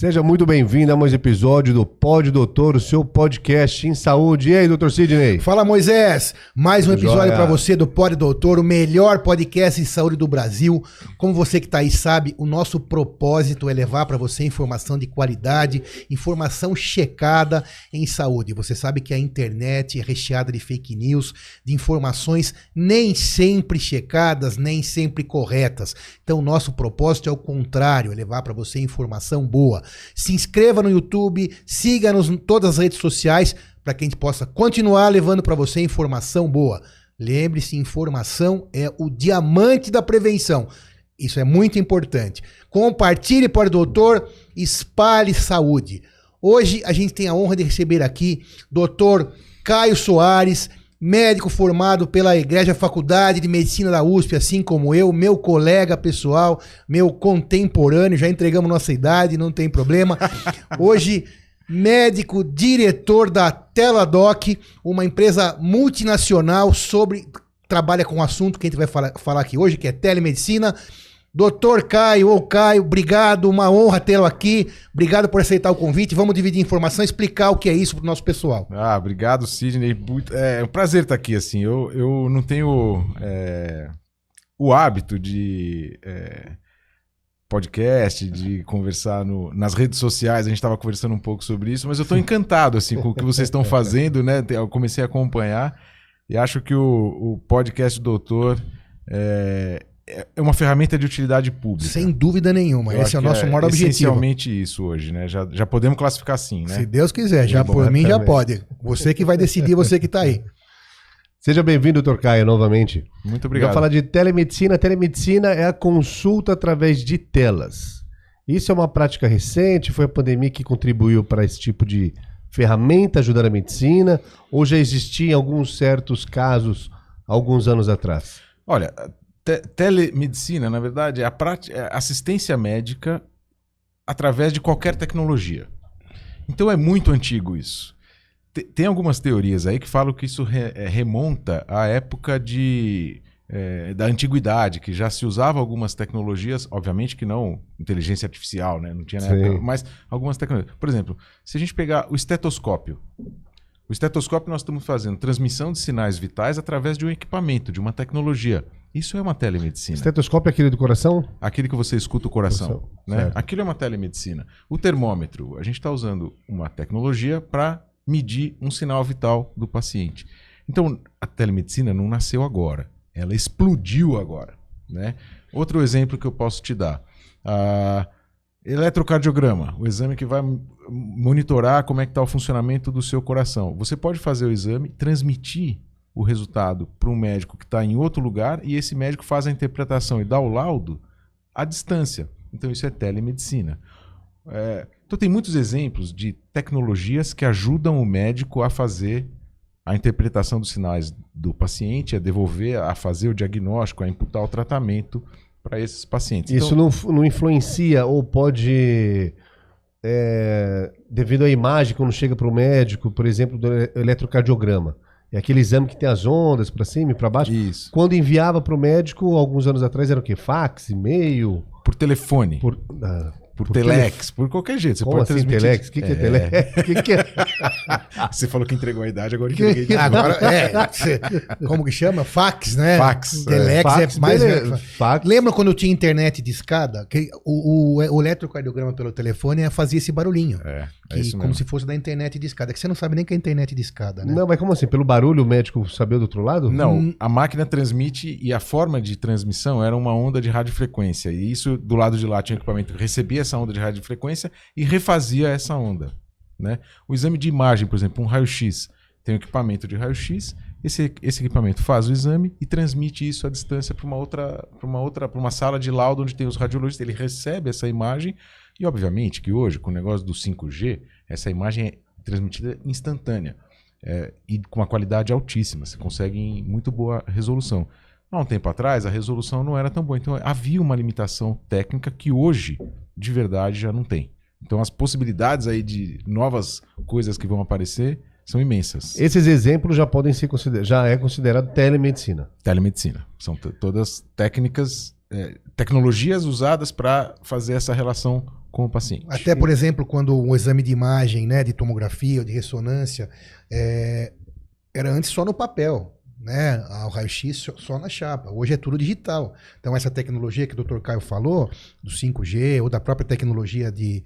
Seja muito bem-vindo a mais um episódio do Pod Doutor, o seu podcast em saúde. E aí, doutor Sidney? Fala, Moisés! Mais um episódio para você do Pod Doutor, o melhor podcast em saúde do Brasil. Como você que está aí sabe, o nosso propósito é levar para você informação de qualidade, informação checada em saúde. Você sabe que a internet é recheada de fake news, de informações nem sempre checadas, nem sempre corretas. Então, o nosso propósito é o contrário, é levar para você informação boa. Se inscreva no YouTube, siga-nos em todas as redes sociais para que a gente possa continuar levando para você informação boa. Lembre-se, informação é o diamante da prevenção. Isso é muito importante. Compartilhe para o doutor, espalhe saúde. Hoje a gente tem a honra de receber aqui Dr. Caio Soares, médico formado pela Egrégia Faculdade de Medicina da USP, assim como eu, meu colega pessoal, meu contemporâneo, já entregamos nossa idade, não tem problema. Hoje, médico, diretor da Teladoc, uma empresa multinacional trabalha com o assunto que a gente vai falar aqui hoje, que é telemedicina. Doutor Caio, obrigado, uma honra tê-lo aqui, obrigado por aceitar o convite, vamos dividir informação, explicar o que é isso para o nosso pessoal. Obrigado, Sidney, é um prazer estar aqui, assim, eu não tenho o hábito de podcast, de conversar nas redes sociais, a gente estava conversando um pouco sobre isso, mas eu estou encantado, assim, com o que vocês estão fazendo, né, eu comecei a acompanhar e acho que o podcast do Doutor é uma ferramenta de utilidade pública. Sem dúvida nenhuma. Esse é o nosso maior objetivo. Essencialmente isso hoje, né? Já podemos classificar assim, né? Se Deus quiser, já por mim já pode. Você que vai decidir, você que está aí. Seja bem-vindo, doutor Caio, novamente. Muito obrigado. Vamos falar de telemedicina. Telemedicina é a consulta através de telas. Isso é uma prática recente? Foi a pandemia que contribuiu para esse tipo de ferramenta ajudar a medicina? Ou já existia em alguns certos casos, alguns anos atrás? Olha, telemedicina, na verdade, é assistência médica através de qualquer tecnologia. Então é muito antigo isso. Tem algumas teorias aí que falam que isso remonta à época da antiguidade, que já se usava algumas tecnologias, obviamente que não inteligência artificial, né? Não tinha na época, mas algumas tecnologias. Por exemplo, se a gente pegar o estetoscópio. O estetoscópio nós estamos fazendo transmissão de sinais vitais através de um equipamento, de uma tecnologia. Isso é uma telemedicina. Estetoscópio é aquele do coração? Aquele que você escuta o coração. Né? Aquilo é uma telemedicina. O termômetro, a gente está usando uma tecnologia para medir um sinal vital do paciente. Então, a telemedicina não nasceu agora. Ela explodiu agora. Né? Outro exemplo que eu posso te dar. Eletrocardiograma, o exame que vai monitorar como é que está o funcionamento do seu coração. Você pode fazer o exame, transmitir o resultado para um médico que está em outro lugar e esse médico faz a interpretação e dá o laudo à distância. Então isso é telemedicina. Então tem muitos exemplos de tecnologias que ajudam o médico a fazer a interpretação dos sinais do paciente, a devolver, a fazer o diagnóstico, a imputar o tratamento para esses pacientes. Isso então, não influencia ou pode, devido à imagem, quando chega para o médico, por exemplo, do eletrocardiograma, é aquele exame que tem as ondas para cima e para baixo. Isso. Quando enviava para o médico, alguns anos atrás, era o quê? Fax, e-mail? Por telefone. Por telex, por qualquer jeito. Você Como pode assim, transmitir. telex? O que é telex? Que é? Você falou que entregou a idade, agora que entreguei. Agora, como que chama? Fax, né? Fax. Telex Fax, é mais... Fax. Lembra quando eu tinha internet de escada? Que o eletrocardiograma pelo telefone fazia esse barulhinho. Isso como mesmo. se fosse da internet de escada. Que você não sabe nem que é internet de escada, né? Não, mas como assim? Pelo barulho o médico sabia do outro lado? Não, a máquina transmite e a forma de transmissão era uma onda de radiofrequência. E isso, do lado de lá, tinha um equipamento que recebia essa onda de radiofrequência e refazia essa onda. Né? O exame de imagem, por exemplo, um raio-x, tem um equipamento de raio-x, esse equipamento faz o exame e transmite isso à distância para uma sala de laudo onde tem os radiologistas. Ele recebe essa imagem e, obviamente, que hoje, com o negócio do 5G, essa imagem é transmitida instantânea e com uma qualidade altíssima. Você consegue em muito boa resolução. Há um tempo atrás, a resolução não era tão boa. Então, havia uma limitação técnica que hoje, de verdade, já não tem. Então, as possibilidades aí de novas coisas que vão aparecer são imensas. Esses exemplos já podem ser já é considerado telemedicina. Telemedicina. São todas técnicas, tecnologias usadas para fazer essa relação com o paciente. Até, por exemplo, quando um exame de imagem, né, de tomografia ou de ressonância, era antes só no papel, né, o raio-x só na chapa. Hoje é tudo digital. Então, essa tecnologia que o Dr. Caio falou, do 5G, ou da própria tecnologia de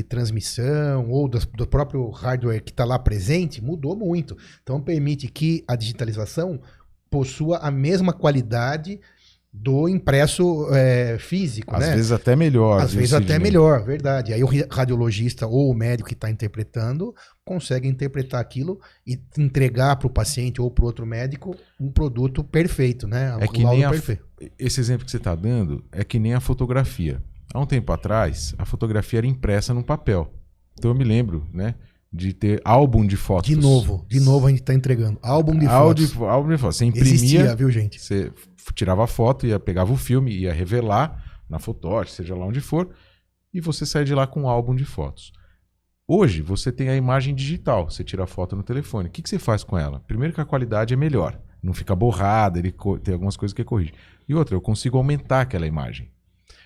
transmissão, ou do próprio hardware que está lá presente, mudou muito. Então, permite que a digitalização possua a mesma qualidade do impresso físico, Às né? vezes até melhor. Às vezes até melhor, verdade. Aí o radiologista ou o médico que está interpretando consegue interpretar aquilo e entregar para o paciente ou para o outro médico um produto perfeito, né? É que nem esse exemplo que você está dando é que nem a fotografia. Há um tempo atrás, a fotografia era impressa num papel. Então eu me lembro, né, de ter álbum de fotos. De novo a gente está entregando. Álbum de fotos. Álbum de fotos. Você imprimia, existia, viu, gente? Você tirava a foto, pegava o filme, ia revelar na fotógrafo, seja lá onde for, e você sai de lá com um álbum de fotos. Hoje, você tem a imagem digital, você tira a foto no telefone. O que você faz com ela? Primeiro que a qualidade é melhor, não fica borrada, tem algumas coisas que corrige. E outra, eu consigo aumentar aquela imagem.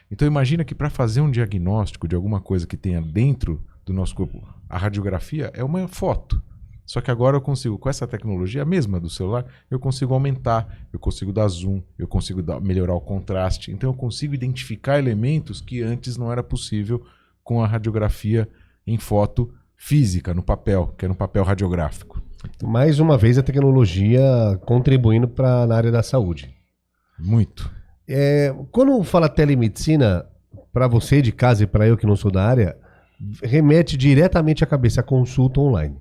Então imagina que para fazer um diagnóstico de alguma coisa que tenha dentro do nosso corpo, a radiografia é uma foto. Só que agora eu consigo, com essa tecnologia mesma do celular, eu consigo aumentar, eu consigo dar zoom, eu consigo melhorar o contraste. Então eu consigo identificar elementos que antes não era possível com a radiografia em foto física, no papel, que era um papel radiográfico. Mais uma vez a tecnologia contribuindo na área da saúde. Muito. Quando fala telemedicina, para você de casa e para eu que não sou da área, remete diretamente à cabeça a consulta online.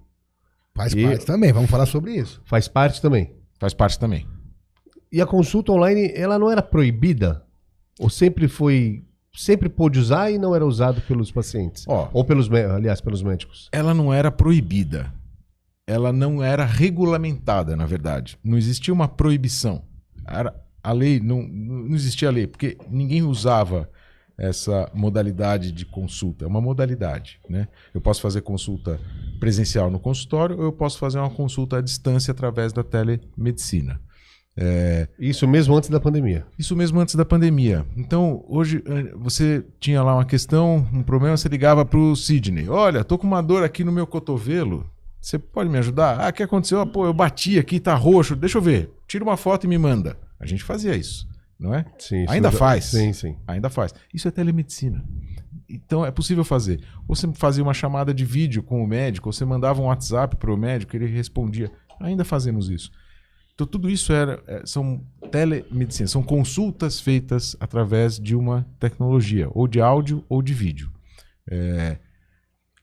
Faz parte também, vamos falar sobre isso. Faz parte também. Faz parte também. E a consulta online, ela não era proibida? Ou sempre pôde usar e não era usado pelos pacientes? Ou pelos médicos? Ela não era proibida. Ela não era regulamentada, na verdade. Não existia uma proibição. A lei, não existia lei, porque ninguém usava essa modalidade de consulta. É uma modalidade, né? Eu posso fazer consulta presencial no consultório ou eu posso fazer uma consulta à distância através da telemedicina. Isso mesmo antes da pandemia? Isso mesmo antes da pandemia. Então, hoje, você tinha lá uma questão, um problema, você ligava para o Sidney. Olha, tô com uma dor aqui no meu cotovelo. Você pode me ajudar? O que aconteceu? Pô, eu bati aqui, tá roxo. Deixa eu ver. Tira uma foto e me manda. A gente fazia isso. Não é? Sim, ainda faz. Sim. Ainda faz. Isso é telemedicina. Então é possível fazer. Ou você fazia uma chamada de vídeo com o médico, ou você mandava um WhatsApp para o médico, ele respondia. Ainda fazemos isso. Então tudo isso são telemedicina, são consultas feitas através de uma tecnologia, ou de áudio ou de vídeo.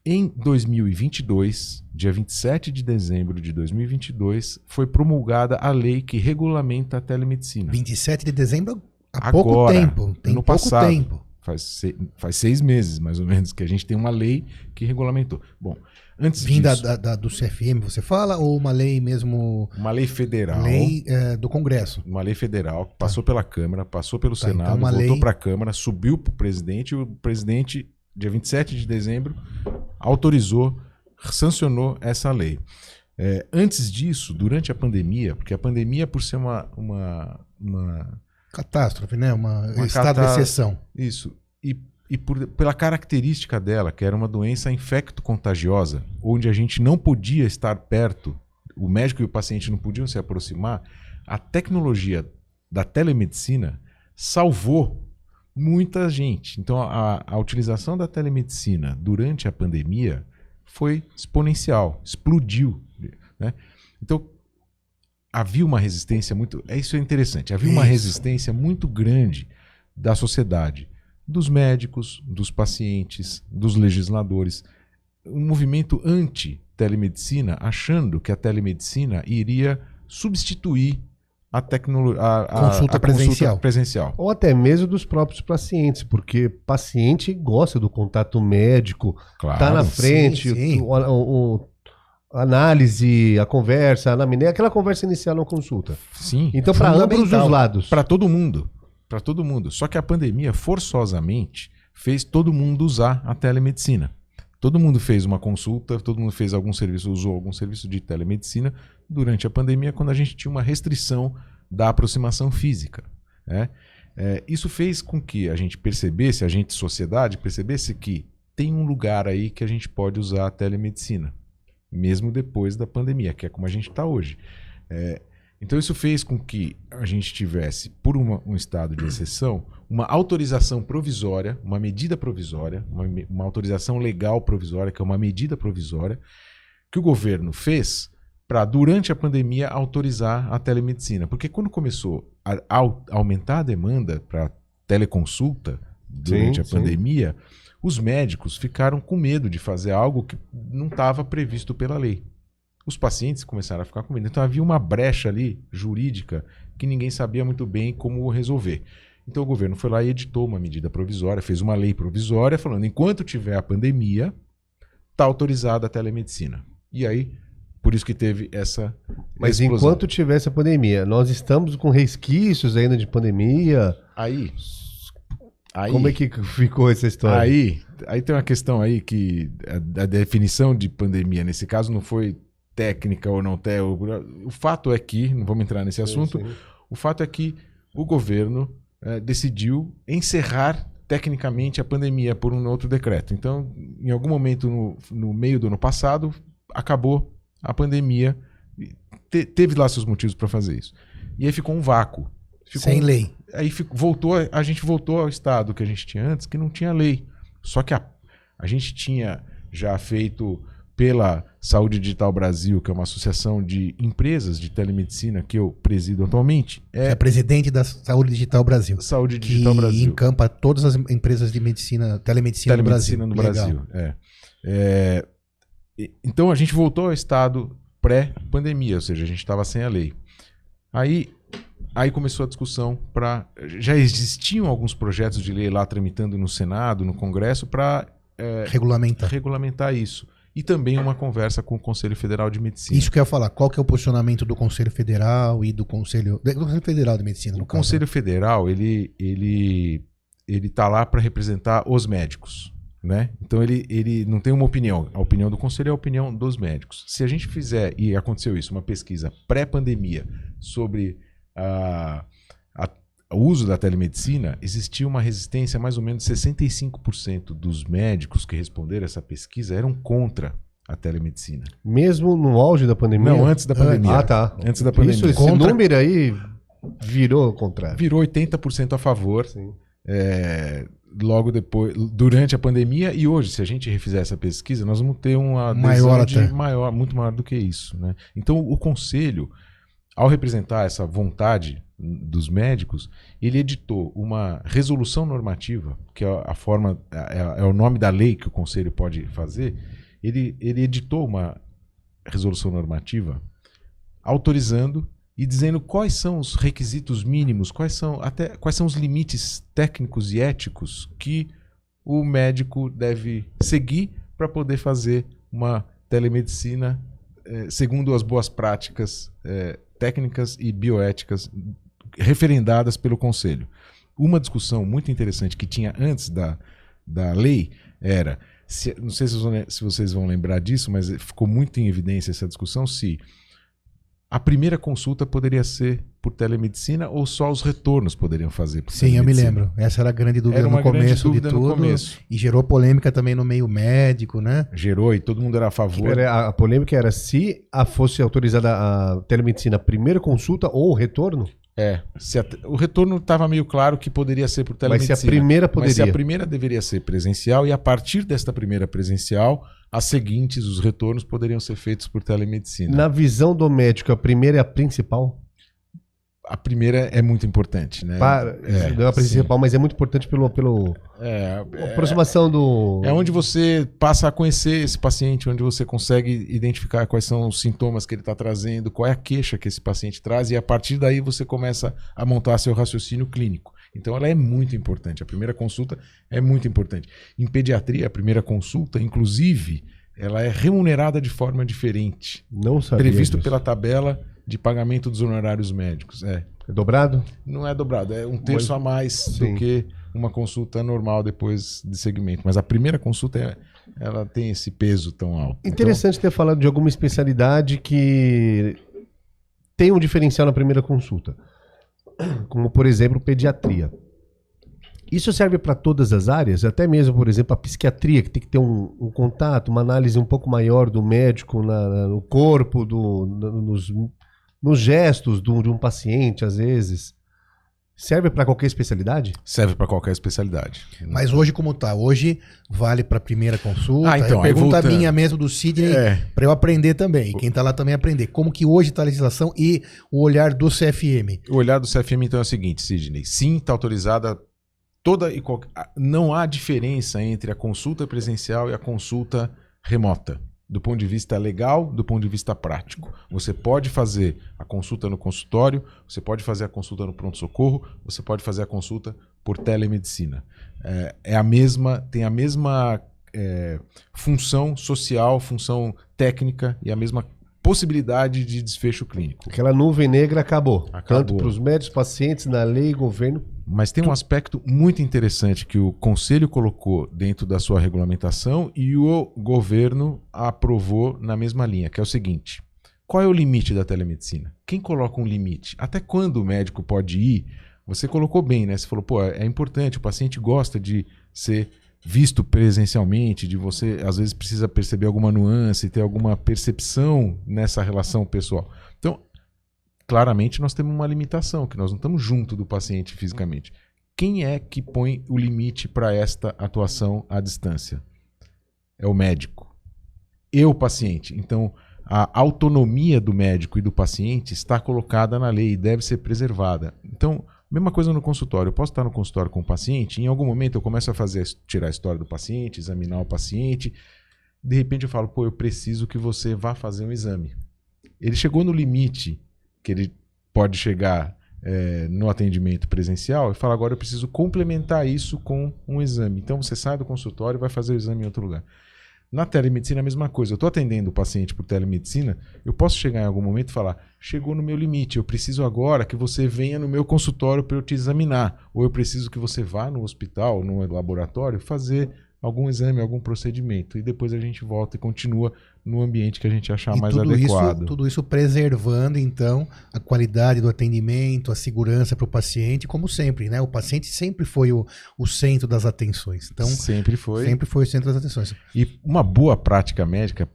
Em 2022, dia 27 de dezembro de 2022, foi promulgada a lei que regulamenta a telemedicina. 27 de dezembro, há pouco tempo. Tem ano pouco passado, tempo. Faz 6 meses, mais ou menos, que a gente tem uma lei que regulamentou. Bom, antes Vinda disso... do CFM, você fala, ou uma lei mesmo... Uma lei federal. Lei do Congresso. Uma lei federal que passou pela Câmara, passou pelo Senado, então voltou para a Câmara, subiu para o presidente, e o presidente, dia 27 de dezembro, autorizou, sancionou essa lei. Antes disso, durante a pandemia, porque a pandemia, por ser uma catástrofe, né? Uma estado de exceção. Isso. E pela característica dela, que era uma doença infecto-contagiosa, onde a gente não podia estar perto, o médico e o paciente não podiam se aproximar, a tecnologia da telemedicina salvou muita gente. Então, a utilização da telemedicina durante a pandemia foi exponencial, explodiu, né? Então, havia uma resistência muito... Isso é interessante. Havia uma resistência muito grande da sociedade, dos médicos, dos pacientes, dos legisladores. Um movimento anti-telemedicina, achando que a telemedicina iria substituir a consulta presencial. Ou até mesmo dos próprios pacientes, porque paciente gosta do contato médico, claro, tá na frente, sim. A análise, a conversa, a anamnese, aquela conversa inicial na consulta. Sim. Então, para ambos os lados. Para todo mundo. Para todo mundo. Só que a pandemia, forçosamente, fez todo mundo usar a telemedicina. Todo mundo fez uma consulta, todo mundo fez algum serviço, usou algum serviço de telemedicina durante a pandemia, quando a gente tinha uma restrição da aproximação física, né? Isso fez com que a gente percebesse, sociedade percebesse que tem um lugar aí que a gente pode usar a telemedicina, mesmo depois da pandemia, que é como a gente está hoje. Então isso fez com que a gente tivesse, por um estado de exceção, uma autorização provisória, uma medida provisória, uma autorização legal provisória, que é uma medida provisória, que o governo fez para, durante a pandemia, autorizar a telemedicina. Porque quando começou a aumentar a demanda para teleconsulta durante a pandemia, os médicos ficaram com medo de fazer algo que não estava previsto pela lei. Os pacientes começaram a ficar com medo. Então havia uma brecha ali jurídica que ninguém sabia muito bem como resolver. Então o governo foi lá e editou uma medida provisória, fez uma lei provisória falando, enquanto tiver a pandemia, está autorizada a telemedicina. E aí, por isso que teve essa Mas explosão. enquanto tivesse a pandemia, nós estamos com resquícios ainda de pandemia. Aí Como é que ficou essa história? Aí tem uma questão aí que a definição de pandemia, nesse caso, não foi técnica ou não técnica. O fato é que, não vamos entrar nesse assunto, o fato é que o governo decidiu encerrar tecnicamente a pandemia por um outro decreto. Então, em algum momento no meio do ano passado, acabou a pandemia, teve lá seus motivos para fazer isso. E aí ficou um vácuo. Sem lei. Aí a gente voltou ao estado que a gente tinha antes, que não tinha lei. Só que a gente tinha já feito pela Saúde Digital Brasil, que é uma associação de empresas de telemedicina que eu presido atualmente. É presidente da Saúde Digital Brasil. Saúde Digital que Brasil. encampa todas as empresas de telemedicina no Brasil. No Brasil. Então a gente voltou ao estado pré-pandemia, ou seja, a gente estava sem a lei. Aí começou a discussão já existiam alguns projetos de lei lá tramitando no Senado, no Congresso, para regulamentar isso. E também uma conversa com o Conselho Federal de Medicina. Isso que eu ia falar. Qual que é o posicionamento do Conselho Federal e do Conselho Federal de Medicina, no caso? O Conselho Federal, ele tá lá para representar os médicos, né? Então ele não tem uma opinião. A opinião do Conselho é a opinião dos médicos. Se a gente fizer, e aconteceu isso, uma pesquisa pré-pandemia sobre o uso da telemedicina, existia uma resistência, mais ou menos 65% dos médicos que responderam essa pesquisa eram contra a telemedicina. Mesmo no auge da pandemia? Não, antes da pandemia. Tá. Antes da pandemia. Esse número aí virou ao contrário. Virou 80% a favor. Sim. Logo depois, durante a pandemia, e hoje, se a gente refizer essa pesquisa, nós vamos ter uma maior, muito maior do que isso, né? Então, o Conselho, ao representar essa vontade dos médicos, ele editou uma resolução normativa, que é a forma, é o nome da lei que o Conselho pode fazer. Ele editou uma resolução normativa autorizando e dizendo quais são os requisitos mínimos, quais são os limites técnicos e éticos que o médico deve seguir para poder fazer uma telemedicina segundo as boas práticas técnicas e bioéticas referendadas pelo Conselho. Uma discussão muito interessante que tinha antes da lei era, não sei se vocês vão lembrar disso, mas ficou muito em evidência essa discussão, se a primeira consulta poderia ser por telemedicina ou só os retornos poderiam fazer por telemedicina. Sim, eu me lembro. Essa era a grande dúvida no começo de tudo. E gerou polêmica também no meio médico, né? Gerou e todo mundo era a favor. A polêmica era se fosse autorizada a telemedicina primeira consulta ou o retorno? O retorno estava meio claro que poderia ser por telemedicina. Mas se a primeira poderia. Mas se a primeira deveria ser presencial, e a partir desta primeira presencial, as seguintes, os retornos, poderiam ser feitos por telemedicina. Na visão do médico, a primeira é a principal? A primeira é muito importante, né? Não é a principal, mas é muito importante pela aproximação do... É onde você passa a conhecer esse paciente, onde você consegue identificar quais são os sintomas que ele está trazendo, qual é a queixa que esse paciente traz, e a partir daí você começa a montar seu raciocínio clínico. Então ela é muito importante. A primeira consulta é muito importante. Em pediatria, a primeira consulta, inclusive, ela é remunerada de forma diferente. Não sabia previsto disso. Pela tabela de pagamento dos honorários médicos. É dobrado? Não é dobrado, é 1/3 a mais do que uma consulta normal depois de segmento. Mas a primeira consulta, ela tem esse peso tão alto. Interessante ter falado de alguma especialidade que tem um diferencial na primeira consulta. Como, por exemplo, pediatria. Isso serve para todas as áreas, até mesmo, por exemplo, a psiquiatria, que tem que ter um contato, uma análise um pouco maior do médico no corpo, nos gestos de um paciente, às vezes. Serve para qualquer especialidade? Serve para qualquer especialidade. Mas hoje como tá? Hoje vale para primeira consulta? Então, pergunta minha mesmo do Sidney, para eu aprender também. E quem tá lá também aprender. Como que hoje tá a legislação e o olhar do CFM? O olhar do CFM, então, é o seguinte, Sidney. Sim, está autorizada toda e qualquer... Não há diferença entre a consulta presencial e a consulta remota. Do ponto de vista legal, do ponto de vista prático. Você pode fazer a consulta no consultório, você pode fazer a consulta no pronto-socorro, você pode fazer a consulta por telemedicina. Tem a mesma função social, função técnica e a mesma possibilidade de desfecho clínico. Aquela nuvem negra acabou. Tanto para os médicos, pacientes, na lei, governo. Mas tem um aspecto muito interessante que o Conselho colocou dentro da sua regulamentação e o governo aprovou na mesma linha, que é o seguinte: qual é o limite da telemedicina? Quem coloca um limite? Até quando o médico pode ir? Você colocou bem, né? Você falou, é importante, o paciente gosta de ser visto presencialmente, de você às vezes precisa perceber alguma nuance, ter alguma percepção nessa relação pessoal. Então, claramente nós temos uma limitação, que nós não estamos junto do paciente fisicamente. Quem é que põe o limite para esta atuação à distância? É o médico e o paciente. Então, a autonomia do médico e do paciente está colocada na lei e deve ser preservada. Então, mesma coisa no consultório. Eu posso estar no consultório com o paciente, em algum momento eu começo a tirar a história do paciente, examinar o paciente. De repente eu falo, eu preciso que você vá fazer um exame. Ele chegou no limite que ele pode chegar no atendimento presencial e fala, agora eu preciso complementar isso com um exame. Então você sai do consultório e vai fazer o exame em outro lugar. Na telemedicina é a mesma coisa. Eu estou atendendo o paciente por telemedicina, eu posso chegar em algum momento e falar, chegou no meu limite, eu preciso agora que você venha no meu consultório para eu te examinar. Ou eu preciso que você vá no hospital, no laboratório, fazer algum exame, algum procedimento. E depois a gente volta e continua no ambiente que a gente achar mais adequado. Tudo isso preservando, então, a qualidade do atendimento, a segurança para o paciente, como sempre, né? O paciente sempre foi o centro das atenções. Então, sempre foi o centro das atenções. E uma boa prática médica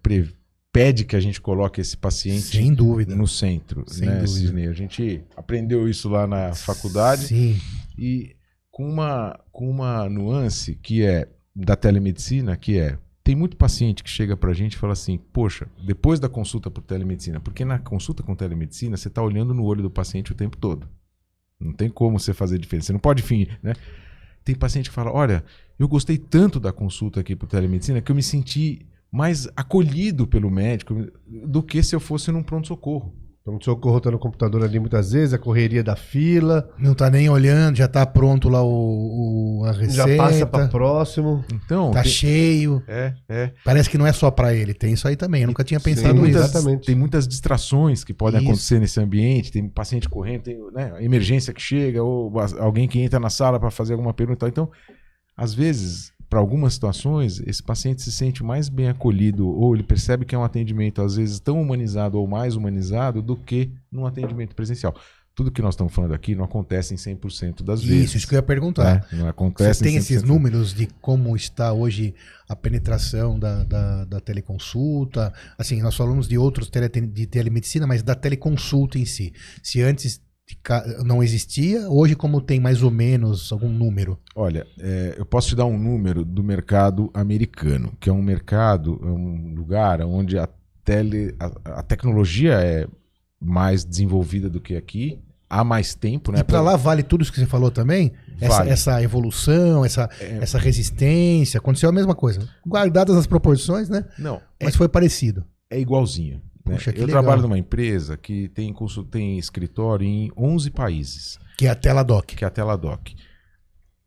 pede que a gente coloque esse paciente sem dúvida no centro. Sem né, dúvida. Sidney? A gente aprendeu isso lá na faculdade. Sim. E com uma nuance que é da telemedicina, que tem muito paciente que chega pra gente e fala assim, poxa, depois da consulta por telemedicina, porque na consulta com telemedicina você tá olhando no olho do paciente o tempo todo. Não tem como você fazer diferença. Você não pode fingir, né? Tem paciente que fala, olha, eu gostei tanto da consulta aqui por telemedicina que eu me senti mais acolhido pelo médico do que se eu fosse num pronto-socorro. Pronto-socorro tá no computador ali muitas vezes, a correria da fila. Não tá nem olhando, já tá pronto lá a receita. Já passa para próximo. Então, tá cheio. Parece que não é só para ele, tem isso aí também. Eu nunca tinha pensado nisso. Exatamente. Tem muitas distrações que podem acontecer nesse ambiente. Tem paciente correndo, tem emergência que chega, ou alguém que entra na sala para fazer alguma pergunta. Então, às vezes, para algumas situações, esse paciente se sente mais bem acolhido, ou ele percebe que é um atendimento, às vezes, tão humanizado ou mais humanizado do que num atendimento presencial. Tudo que nós estamos falando aqui não acontece em 100% das vezes. Isso que eu ia perguntar. Não acontece. Você tem esses números de como está hoje a penetração da teleconsulta? Assim, nós falamos de outros de telemedicina, mas da teleconsulta em si. Se antes não existia, hoje como tem mais ou menos algum número? Olha, eu posso te dar um número do mercado americano, que é um mercado, é um lugar onde a tecnologia é mais desenvolvida do que aqui, há mais tempo, né? E para lá vale tudo isso que você falou também? Vale. Essa evolução, essa resistência, aconteceu a mesma coisa. Guardadas as proporções, né? Não. Mas foi parecido. É igualzinho. Puxa, eu trabalho numa empresa que tem escritório em 11 países. Que é a Teladoc. Que é a Teladoc.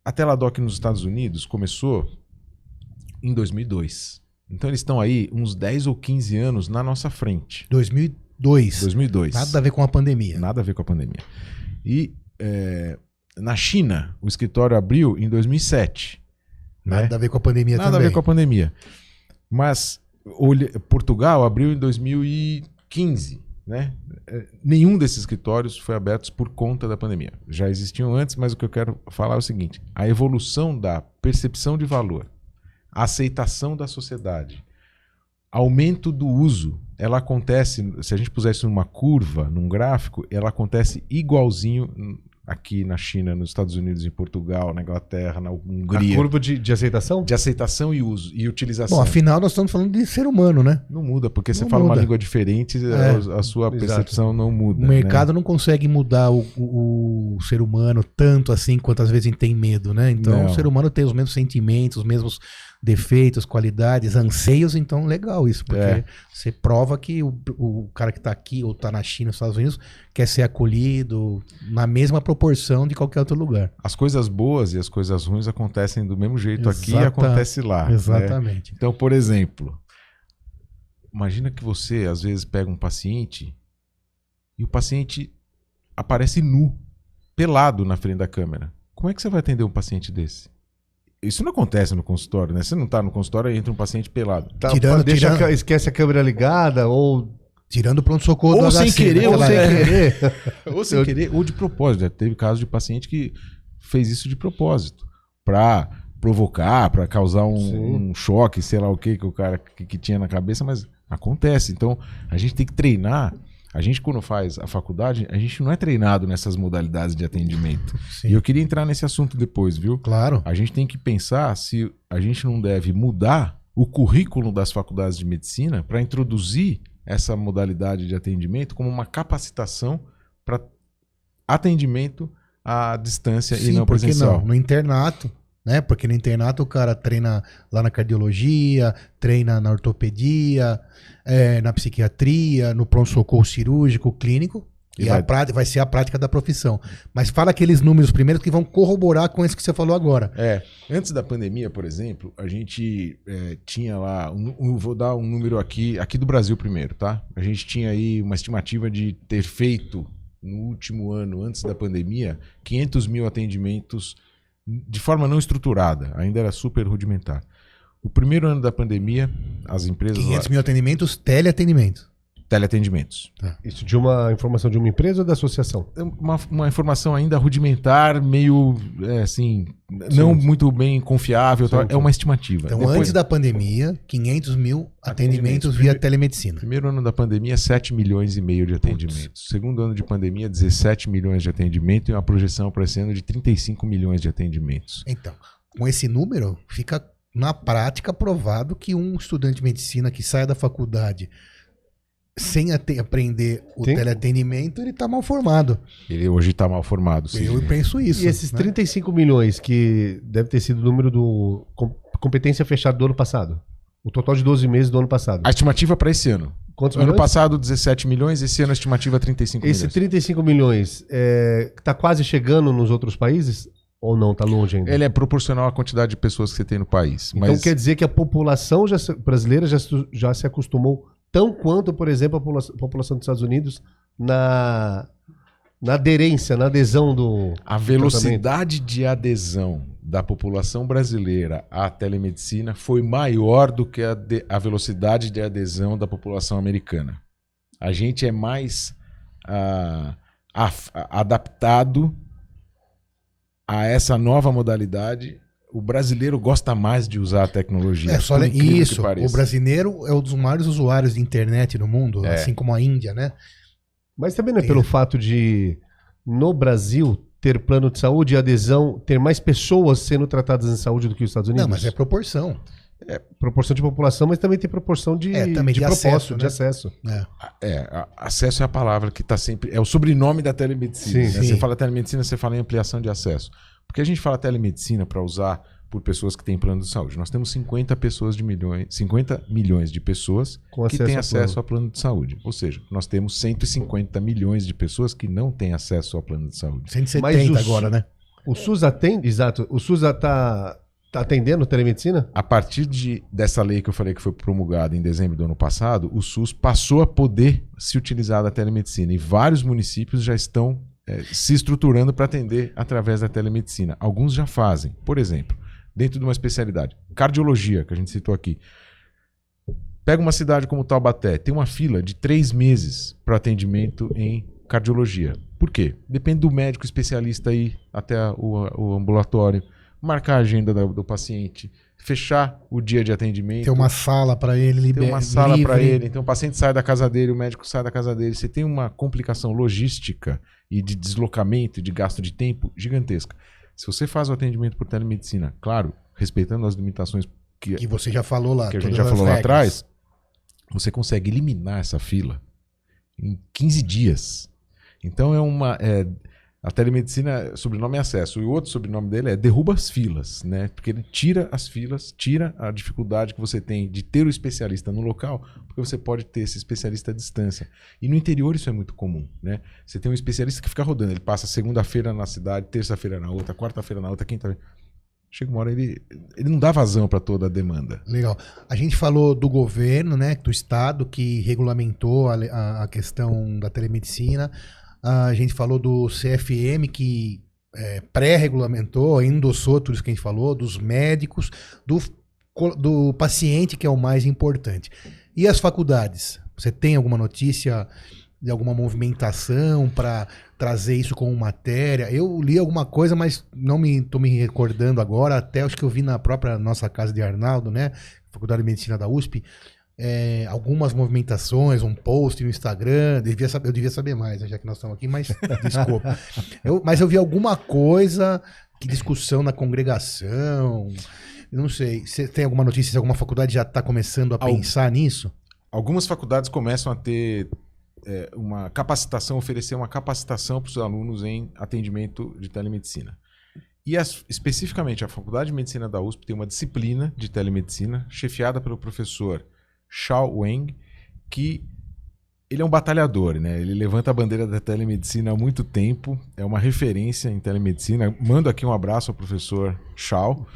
A Teladoc nos Estados Unidos começou em 2002. Então eles estão aí uns 10 ou 15 anos na nossa frente. 2002. Nada a ver com a pandemia. Nada a ver com a pandemia. E na China, o escritório abriu em 2007. Nada a ver com a pandemia também. Nada a ver com a pandemia. Mas Portugal abriu em 2015. né? Nenhum desses escritórios foi aberto por conta da pandemia. Já existiam antes, mas o que eu quero falar é o seguinte: a evolução da percepção de valor, a aceitação da sociedade, aumento do uso, ela acontece, se a gente pusesse numa curva, num gráfico, ela acontece igualzinho aqui na China, nos Estados Unidos, em Portugal, na Inglaterra, na Hungria. A curva de aceitação? De aceitação e uso e utilização. Bom, afinal nós estamos falando de ser humano, né? Não muda, porque você Não fala uma muda. língua diferente, a sua percepção não muda. O mercado não consegue mudar o ser humano tanto assim quanto às vezes a gente tem medo, né? Então Não. o ser humano tem os mesmos sentimentos, os mesmos defeitos, qualidades, anseios, então legal isso, porque você prova que o cara que tá aqui ou tá na China, nos Estados Unidos, quer ser acolhido na mesma proporção de qualquer outro lugar. As coisas boas e as coisas ruins acontecem do mesmo jeito aqui e Exata- acontece lá. Né? Exatamente. Então, por exemplo, imagina que você às vezes pega um paciente e o paciente aparece nu, pelado na frente da câmera. Como é que você vai atender um paciente desse? Isso não acontece no consultório, né? Você não tá no consultório e entra um paciente pelado. Tá, Tirando- esquece a câmera ligada ou Tirando o pronto-socorro do Ou sem HC, querer, né? ou Aquela sem época. querer. Ou sem querer, ou de propósito. Já teve caso de paciente que fez isso de propósito. Pra provocar, pra causar um choque, sei lá o que o cara que tinha na cabeça, mas acontece. Então, a gente tem que treinar. A gente, quando faz a faculdade, a gente não é treinado nessas modalidades de atendimento. Sim. E eu queria entrar nesse assunto depois, viu? Claro. A gente tem que pensar se a gente não deve mudar o currículo das faculdades de medicina para introduzir essa modalidade de atendimento como uma capacitação para atendimento à distância e não por que presencial. não? No internato, né? Porque no internato o cara treina lá na cardiologia, treina na ortopedia, na psiquiatria, no pronto-socorro cirúrgico, clínico. E vai ser a prática da profissão. Mas fala aqueles números primeiro que vão corroborar com isso que você falou agora. Antes da pandemia, por exemplo, a gente tinha lá, vou dar um número aqui do Brasil primeiro, tá? A gente tinha aí uma estimativa de ter feito no último ano, antes da pandemia, 500 mil atendimentos de forma não estruturada, ainda era super rudimentar. O primeiro ano da pandemia, as empresas... 500 mil atendimentos, teleatendimentos. Teleatendimentos. Isso de uma informação de uma empresa ou da associação? Uma informação ainda rudimentar, meio assim, não muito bem confiável. Sim. É uma estimativa. Então, Depois, antes da pandemia, 500 mil atendimentos via telemedicina. primeiro ano da pandemia, 7 milhões e meio de atendimentos. Segundo ano de pandemia, 17 milhões de atendimentos e uma projeção para esse ano de 35 milhões de atendimentos. Então, com esse número, fica na prática provado que um estudante de medicina que sai da faculdade sem aprender o teleatendimento, ele está mal formado. Ele hoje está mal formado. Sim. Eu penso isso. E esses 35 milhões, que deve ter sido o número do competência fechada do ano passado? O total de 12 meses do ano passado. A estimativa para esse ano. Quantos Ano milhões? passado, 17 milhões. Esse ano, a estimativa é 35 milhões. Esse 35 milhões está quase chegando nos outros países? Ou não? Está longe ainda? Ele é proporcional à quantidade de pessoas que você tem no país. Então Mas quer dizer que a população brasileira já se acostumou tão quanto, por exemplo, a população dos Estados Unidos na aderência, na adesão do a velocidade de adesão da população brasileira à telemedicina foi maior do que a velocidade de adesão da população americana. A gente é mais adaptado a essa nova modalidade. O brasileiro gosta mais de usar a tecnologia. Só por incrível isso. que pareça. O brasileiro é um dos maiores usuários de internet no mundo, assim como a Índia, né? Mas também não é pelo fato de, no Brasil, ter plano de saúde e adesão, ter mais pessoas sendo tratadas em saúde do que os Estados Unidos? Não, mas é proporção. Proporção de população, mas também tem proporção de propósito, de acesso. Acesso é a palavra que está sempre... É o sobrenome da telemedicina. Sim, né? sim. Você fala telemedicina, você fala em ampliação de acesso. Porque a gente fala telemedicina para usar por pessoas que têm plano de saúde. Nós temos 50 milhões de pessoas que têm acesso ao plano de saúde. Ou seja, nós temos 150 milhões de pessoas que não têm acesso ao plano de saúde. 170 agora, né? O SUS atende, exato. O SUS está atendendo telemedicina? A partir dessa lei que eu falei que foi promulgada em dezembro do ano passado, o SUS passou a poder se utilizar da telemedicina. E vários municípios já estão se estruturando para atender através da telemedicina. Alguns já fazem. Por exemplo, dentro de uma especialidade, cardiologia, que a gente citou aqui. Pega uma cidade como Taubaté, tem uma fila de 3 meses para atendimento em cardiologia. Por quê? Depende do médico especialista ir até o ambulatório, marcar a agenda do paciente, fechar o dia de atendimento. Tem uma sala para ele livre. Tem uma sala para ele. Então o paciente sai da casa dele, o médico sai da casa dele. Você tem uma complicação logística e de deslocamento, de gasto de tempo gigantesca. Se você faz o atendimento por telemedicina, claro, respeitando as limitações que você já falou lá, que a gente já falou lá atrás, você consegue eliminar essa fila em 15 dias. Então a telemedicina, sobrenome é acesso, e o outro sobrenome dele é derruba as filas, né? Porque ele tira as filas, tira a dificuldade que você tem de ter o especialista no local, porque você pode ter esse especialista à distância. E no interior isso é muito comum, né? Você tem um especialista que fica rodando, ele passa segunda-feira na cidade, terça-feira na outra, quarta-feira na outra, quinta-feira. Chega uma hora, ele não dá vazão para toda a demanda. Legal. A gente falou do governo, né, do estado, que regulamentou a questão da telemedicina. A gente falou do CFM, que pré-regulamentou, endossou tudo isso que a gente falou, dos médicos, do paciente, que é o mais importante. E as faculdades? Você tem alguma notícia de alguma movimentação para trazer isso como matéria? Eu li alguma coisa, mas não estou me recordando agora, até acho que eu vi na própria nossa casa de Arnaldo, né, Faculdade de Medicina da USP, algumas movimentações, um post no Instagram, eu devia saber mais, né, já que nós estamos aqui, mas desculpa. Mas eu vi alguma coisa, que discussão na congregação, não sei, você tem alguma notícia se alguma faculdade já está começando a pensar nisso? Algumas faculdades começam a ter uma capacitação, oferecer uma capacitação para os alunos em atendimento de telemedicina. E especificamente a Faculdade de Medicina da USP tem uma disciplina de telemedicina chefiada pelo professor Xiao Wang, que ele é um batalhador, né? Ele levanta a bandeira da telemedicina há muito tempo, é uma referência em telemedicina. Mando aqui um abraço ao professor Xiao.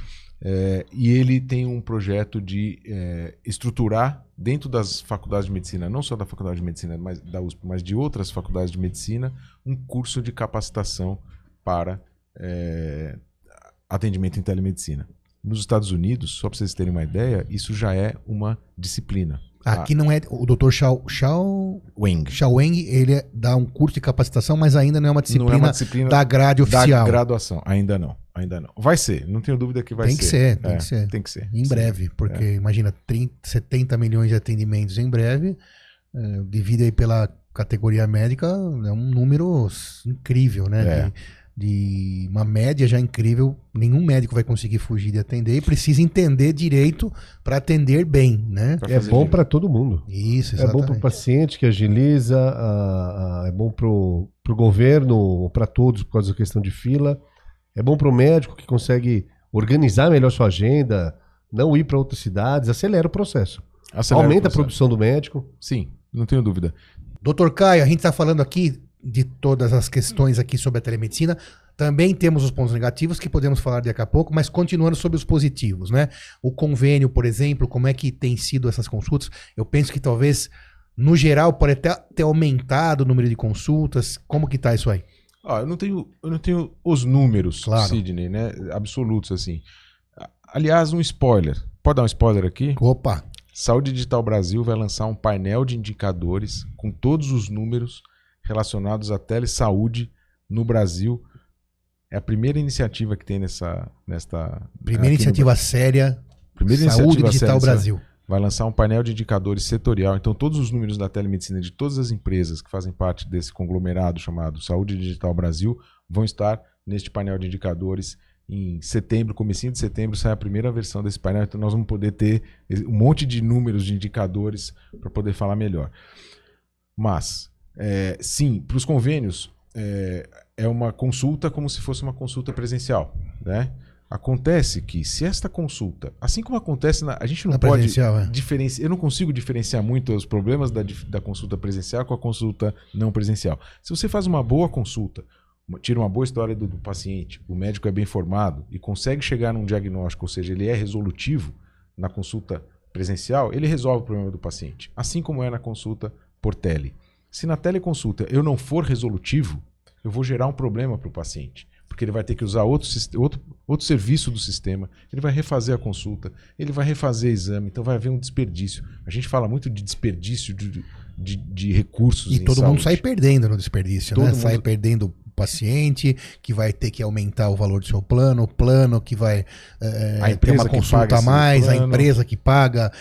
E ele tem um projeto de estruturar dentro das faculdades de medicina, não só da Faculdade de Medicina da USP, mas de outras faculdades de medicina, um curso de capacitação para atendimento em telemedicina. Nos Estados Unidos, só para vocês terem uma ideia, isso já é uma disciplina. Aqui não é o Dr. Xiao Wang, ele dá um curso de capacitação, mas ainda não é uma disciplina da grade oficial. Da graduação, ainda não. Vai ser, não tenho dúvida que vai ser. Tem que ser. Em breve, porque imagina, 70 milhões de atendimentos em breve, divide aí pela categoria médica, é um número incrível, né? De uma média já incrível, nenhum médico vai conseguir fugir de atender e precisa entender direito para atender bem, né? É bom para todo mundo. Isso, exatamente. É bom para o paciente, que agiliza, é bom para o governo, para todos, por causa da questão de fila. É bom para o médico, que consegue organizar melhor sua agenda, não ir para outras cidades, acelera o processo. Aumenta a produção do médico. Sim, não tenho dúvida. Doutor Caio, a gente está falando aqui de todas as questões aqui sobre a telemedicina. Também temos os pontos negativos, que podemos falar daqui a pouco, mas continuando sobre os positivos, né? O convênio, por exemplo, como é que tem sido essas consultas? Eu penso que talvez, no geral, pode até ter aumentado o número de consultas. Como que tá isso aí? Eu não tenho os números, claro, Sidney, né? Absolutos, assim. Aliás, um spoiler. Pode dar um spoiler aqui? Opa! Saúde Digital Brasil vai lançar um painel de indicadores com todos os números relacionados à telesaúde no Brasil. É a primeira iniciativa que tem nesta... Primeira iniciativa séria. Saúde Digital Brasil. Vai lançar um painel de indicadores setorial. Então, todos os números da telemedicina de todas as empresas que fazem parte desse conglomerado chamado Saúde Digital Brasil vão estar neste painel de indicadores. Em setembro, comecinho de setembro, sai a primeira versão desse painel. Então, nós vamos poder ter um monte de números de indicadores para poder falar melhor. Mas, sim, para os convênios, é uma consulta como se fosse uma consulta presencial, né? Acontece que se esta consulta, assim como acontece a gente não pode diferenciar, eu não consigo diferenciar muito os problemas da consulta presencial com a consulta não presencial. Se você faz uma boa consulta, tira uma boa história do paciente, o médico é bem formado e consegue chegar num diagnóstico, ou seja, ele é resolutivo na consulta presencial, ele resolve o problema do paciente, assim como é na consulta por tele. Se na teleconsulta eu não for resolutivo, eu vou gerar um problema para o paciente, porque ele vai ter que usar outro outro serviço do sistema, ele vai refazer a consulta, ele vai refazer exame, então vai haver um desperdício. A gente fala muito de desperdício de recursos. E todo saúde. mundo sai perdendo no desperdício, Todo né? mundo... Sai perdendo o paciente, que vai ter que aumentar o valor do seu plano, o plano que vai ter uma consulta a mais, a empresa que paga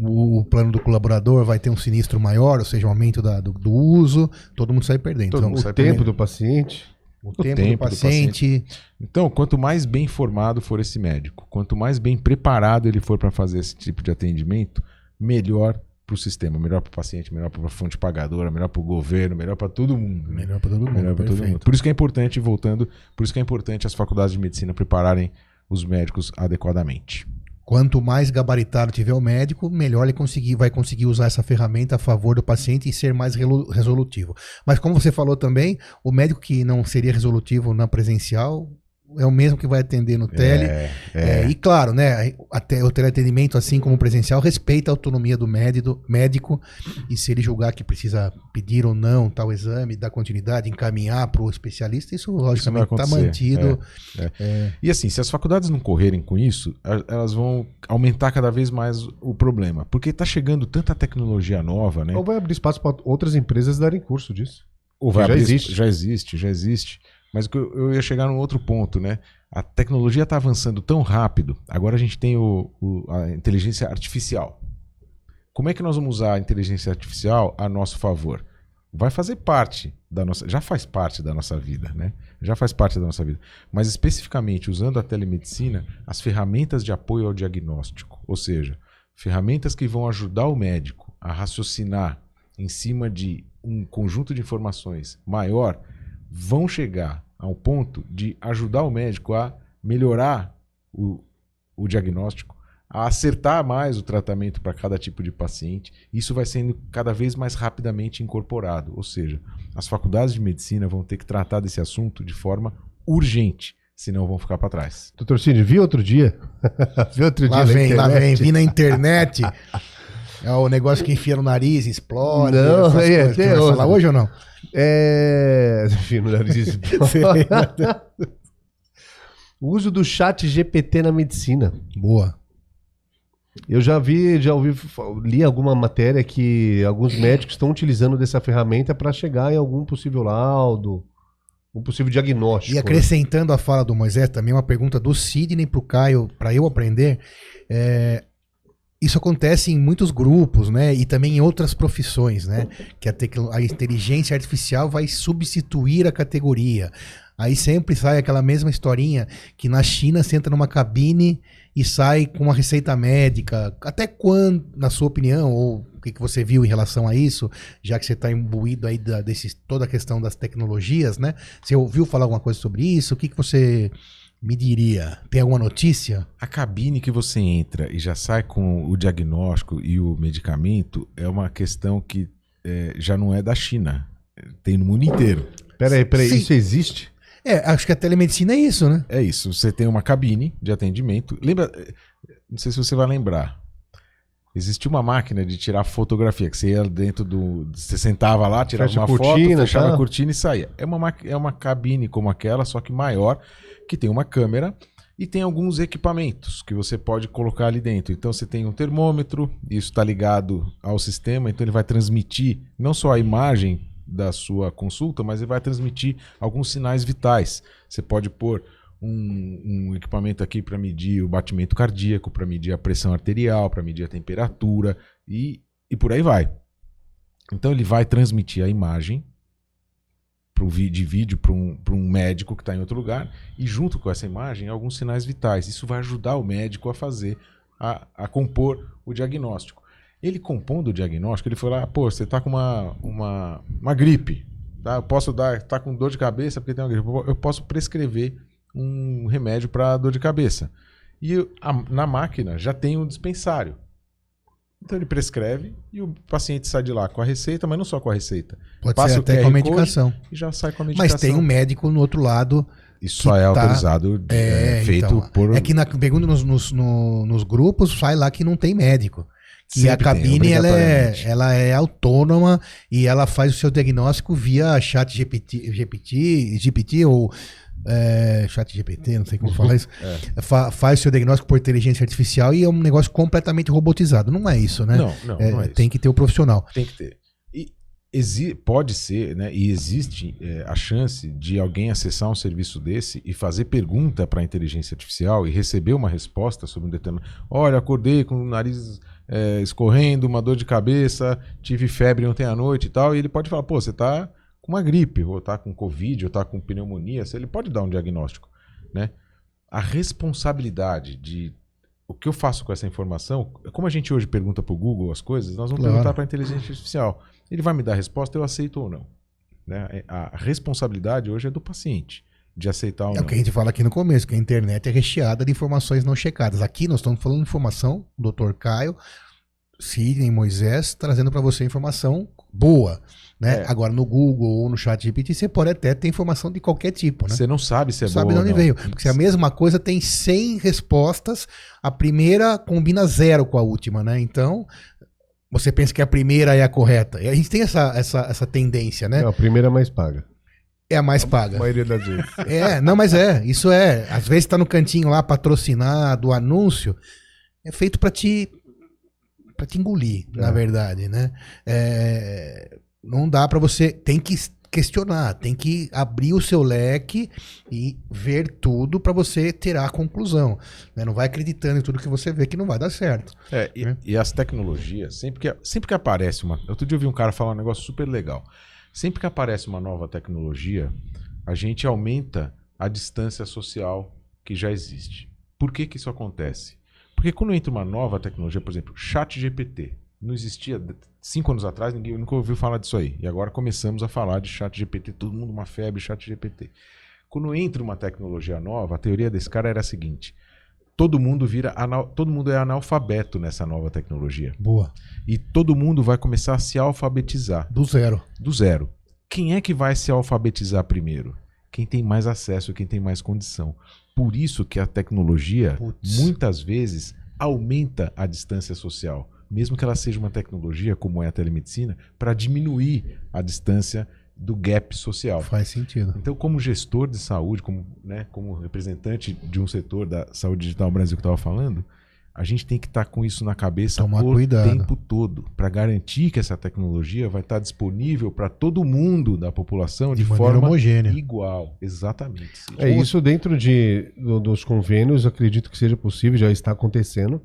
o plano do colaborador vai ter um sinistro maior, ou seja, um aumento do uso, todo mundo sai perdendo. Então, o tempo do paciente. O tempo do paciente. Então, quanto mais bem formado for esse médico, quanto mais bem preparado ele for para fazer esse tipo de atendimento, melhor para o sistema, melhor para o paciente, melhor para a fonte pagadora, melhor para o governo, melhor para todo mundo. Né? Melhor para todo mundo. Melhor para todo mundo. Por isso que é importante, voltando, por isso que é importante as faculdades de medicina prepararem os médicos adequadamente. Quanto mais gabaritado tiver o médico, melhor ele vai conseguir usar essa ferramenta a favor do paciente e ser mais resolutivo. Mas como você falou também, o médico que não seria resolutivo na presencial é o mesmo que vai atender no tele. E claro, né, até o teleatendimento, assim como o presencial, respeita a autonomia do médico e se ele julgar que precisa pedir ou não tal exame, dar continuidade, encaminhar para o especialista, isso logicamente está mantido. E assim, se as faculdades não correrem com isso, elas vão aumentar cada vez mais o problema, porque está chegando tanta tecnologia nova, né? Ou vai abrir espaço para outras empresas darem curso disso. Ou vai abrir, já existe. Mas eu ia chegar num outro ponto, né? A tecnologia está avançando tão rápido. Agora a gente tem a inteligência artificial. Como é que nós vamos usar a inteligência artificial a nosso favor? Vai fazer parte da nossa... Já faz parte da nossa vida, né? Já faz parte da nossa vida. Mas especificamente usando a telemedicina, as ferramentas de apoio ao diagnóstico. Ou seja, ferramentas que vão ajudar o médico a raciocinar em cima de um conjunto de informações maior, vão chegar ao ponto de ajudar o médico a melhorar o diagnóstico, a acertar mais o tratamento para cada tipo de paciente. Isso vai sendo cada vez mais rapidamente incorporado. Ou seja, as faculdades de medicina vão ter que tratar desse assunto de forma urgente, senão vão ficar para trás. Doutor Cid, vi outro dia. Lá vem, vi na internet. É o negócio que enfia no nariz, explode. Não, vai falar hoje ou não? Enfim, no nariz explode. O uso do chat GPT na medicina. Boa. Eu li alguma matéria que alguns médicos estão utilizando dessa ferramenta para chegar em algum possível laudo, um possível diagnóstico. E acrescentando a fala do Moisés, também uma pergunta do Sidney para o Caio, para eu aprender. Isso acontece em muitos grupos, né? E também em outras profissões, né? Que a inteligência artificial vai substituir a categoria. Aí sempre sai aquela mesma historinha que na China você entra numa cabine e sai com uma receita médica. Até quando, na sua opinião, ou o que você viu em relação a isso, já que você está imbuído aí toda a questão das tecnologias, né? Você ouviu falar alguma coisa sobre isso? O que você me diria? Tem alguma notícia? A cabine que você entra e já sai com o diagnóstico e o medicamento é uma questão que já não é da China. Tem no mundo inteiro. Peraí, isso existe? Acho que a telemedicina é isso, né? É isso. Você tem uma cabine de atendimento. Lembra? Não sei se você vai lembrar. Existia uma máquina de tirar fotografia, que você ia dentro do... Você sentava lá, tirava uma foto, fechava a cortina e saía. É uma cabine como aquela, só que maior, que tem uma câmera e tem alguns equipamentos que você pode colocar ali dentro. Então você tem um termômetro, isso está ligado ao sistema, então ele vai transmitir não só a imagem da sua consulta, mas ele vai transmitir alguns sinais vitais. Você pode pôr um equipamento aqui para medir o batimento cardíaco, para medir a pressão arterial, para medir a temperatura e por aí vai. Então ele vai transmitir a imagem de vídeo para um médico que está em outro lugar e junto com essa imagem alguns sinais vitais. Isso vai ajudar o médico a fazer, a compor o diagnóstico. Ele compondo o diagnóstico, ele foi lá, você está com uma gripe, tá? Eu posso tá com dor de cabeça porque tem uma gripe. Eu posso prescrever um remédio para dor de cabeça. E na máquina já tem um dispensário. Então ele prescreve e o paciente sai de lá com a receita, mas não só com a receita. Pode ser até com a medicação. E já sai com a medicação. Mas tem um médico no outro lado. Isso só é autorizado, feito então, por... É que pergunta nos grupos, sai lá que não tem médico. E sempre a cabine ela é autônoma e ela faz o seu diagnóstico via chat GPT ou chat GPT, não sei como falar isso, faz seu diagnóstico por inteligência artificial e é um negócio completamente robotizado. Não é isso, né? Não é isso. Tem que ter o profissional. Tem que ter. Pode ser, né? E existe a chance de alguém acessar um serviço desse e fazer pergunta para a inteligência artificial e receber uma resposta sobre um determinado. Olha, acordei com o nariz escorrendo, uma dor de cabeça, tive febre ontem à noite e tal. E ele pode falar, pô, você tá com uma gripe, ou tá com Covid, ou tá com pneumonia. Ele pode dar um diagnóstico, né? A responsabilidade de o que eu faço com essa informação, como a gente hoje pergunta para o Google as coisas, nós vamos perguntar para a inteligência artificial. Ele vai me dar a resposta, eu aceito ou não. Né? A responsabilidade hoje é do paciente, de aceitar ou não. É o que a gente fala aqui no começo, que a internet é recheada de informações não checadas. Aqui nós estamos falando de informação, o Dr. Caio, Sidney, Moisés, trazendo para você informação boa. Né? Agora no Google ou no ChatGPT você pode até ter informação de qualquer tipo. Né? Você não sabe se é boa ou não. Sabe de onde veio. Porque se a mesma coisa tem 100 respostas, a primeira combina 0 com a última. Né? Então... Você pensa que a primeira é a correta. E a gente tem essa tendência, né? Não, a primeira é mais paga. É a mais paga. A maioria das vezes. Isso é. Às vezes tá no cantinho lá patrocinado, o anúncio. É feito para te engolir, na verdade, né? Não dá para você... Tem que questionar, tem que abrir o seu leque e ver tudo para você tirar a conclusão. Né? Não vai acreditando em tudo que você vê que não vai dar certo. E as tecnologias, sempre que aparece uma... Outro dia eu vi um cara falar um negócio super legal. Sempre que aparece uma nova tecnologia, a gente aumenta a distância social que já existe. Por que isso acontece? Porque quando entra uma nova tecnologia, por exemplo, ChatGPT, não existia 5 anos atrás, ninguém nunca ouviu falar disso aí. E agora começamos a falar de ChatGPT, todo mundo uma febre, ChatGPT. Quando entra uma tecnologia nova, a teoria desse cara era a seguinte: todo mundo é analfabeto nessa nova tecnologia. Boa. E todo mundo vai começar a se alfabetizar. Do zero. Quem é que vai se alfabetizar primeiro? Quem tem mais acesso, quem tem mais condição. Por isso que a tecnologia, muitas vezes, aumenta a distância social. Mesmo que ela seja uma tecnologia, como é a telemedicina, para diminuir a do gap social. Faz sentido. Então, como gestor de saúde, como representante de um setor da saúde digital no Brasil que eu estava falando, a gente tem que estar com isso na cabeça tempo todo, para garantir que essa tecnologia vai estar disponível para todo mundo da população de forma homogênea. Igual. Exatamente. Isso dentro dos convênios, acredito que seja possível, já está acontecendo,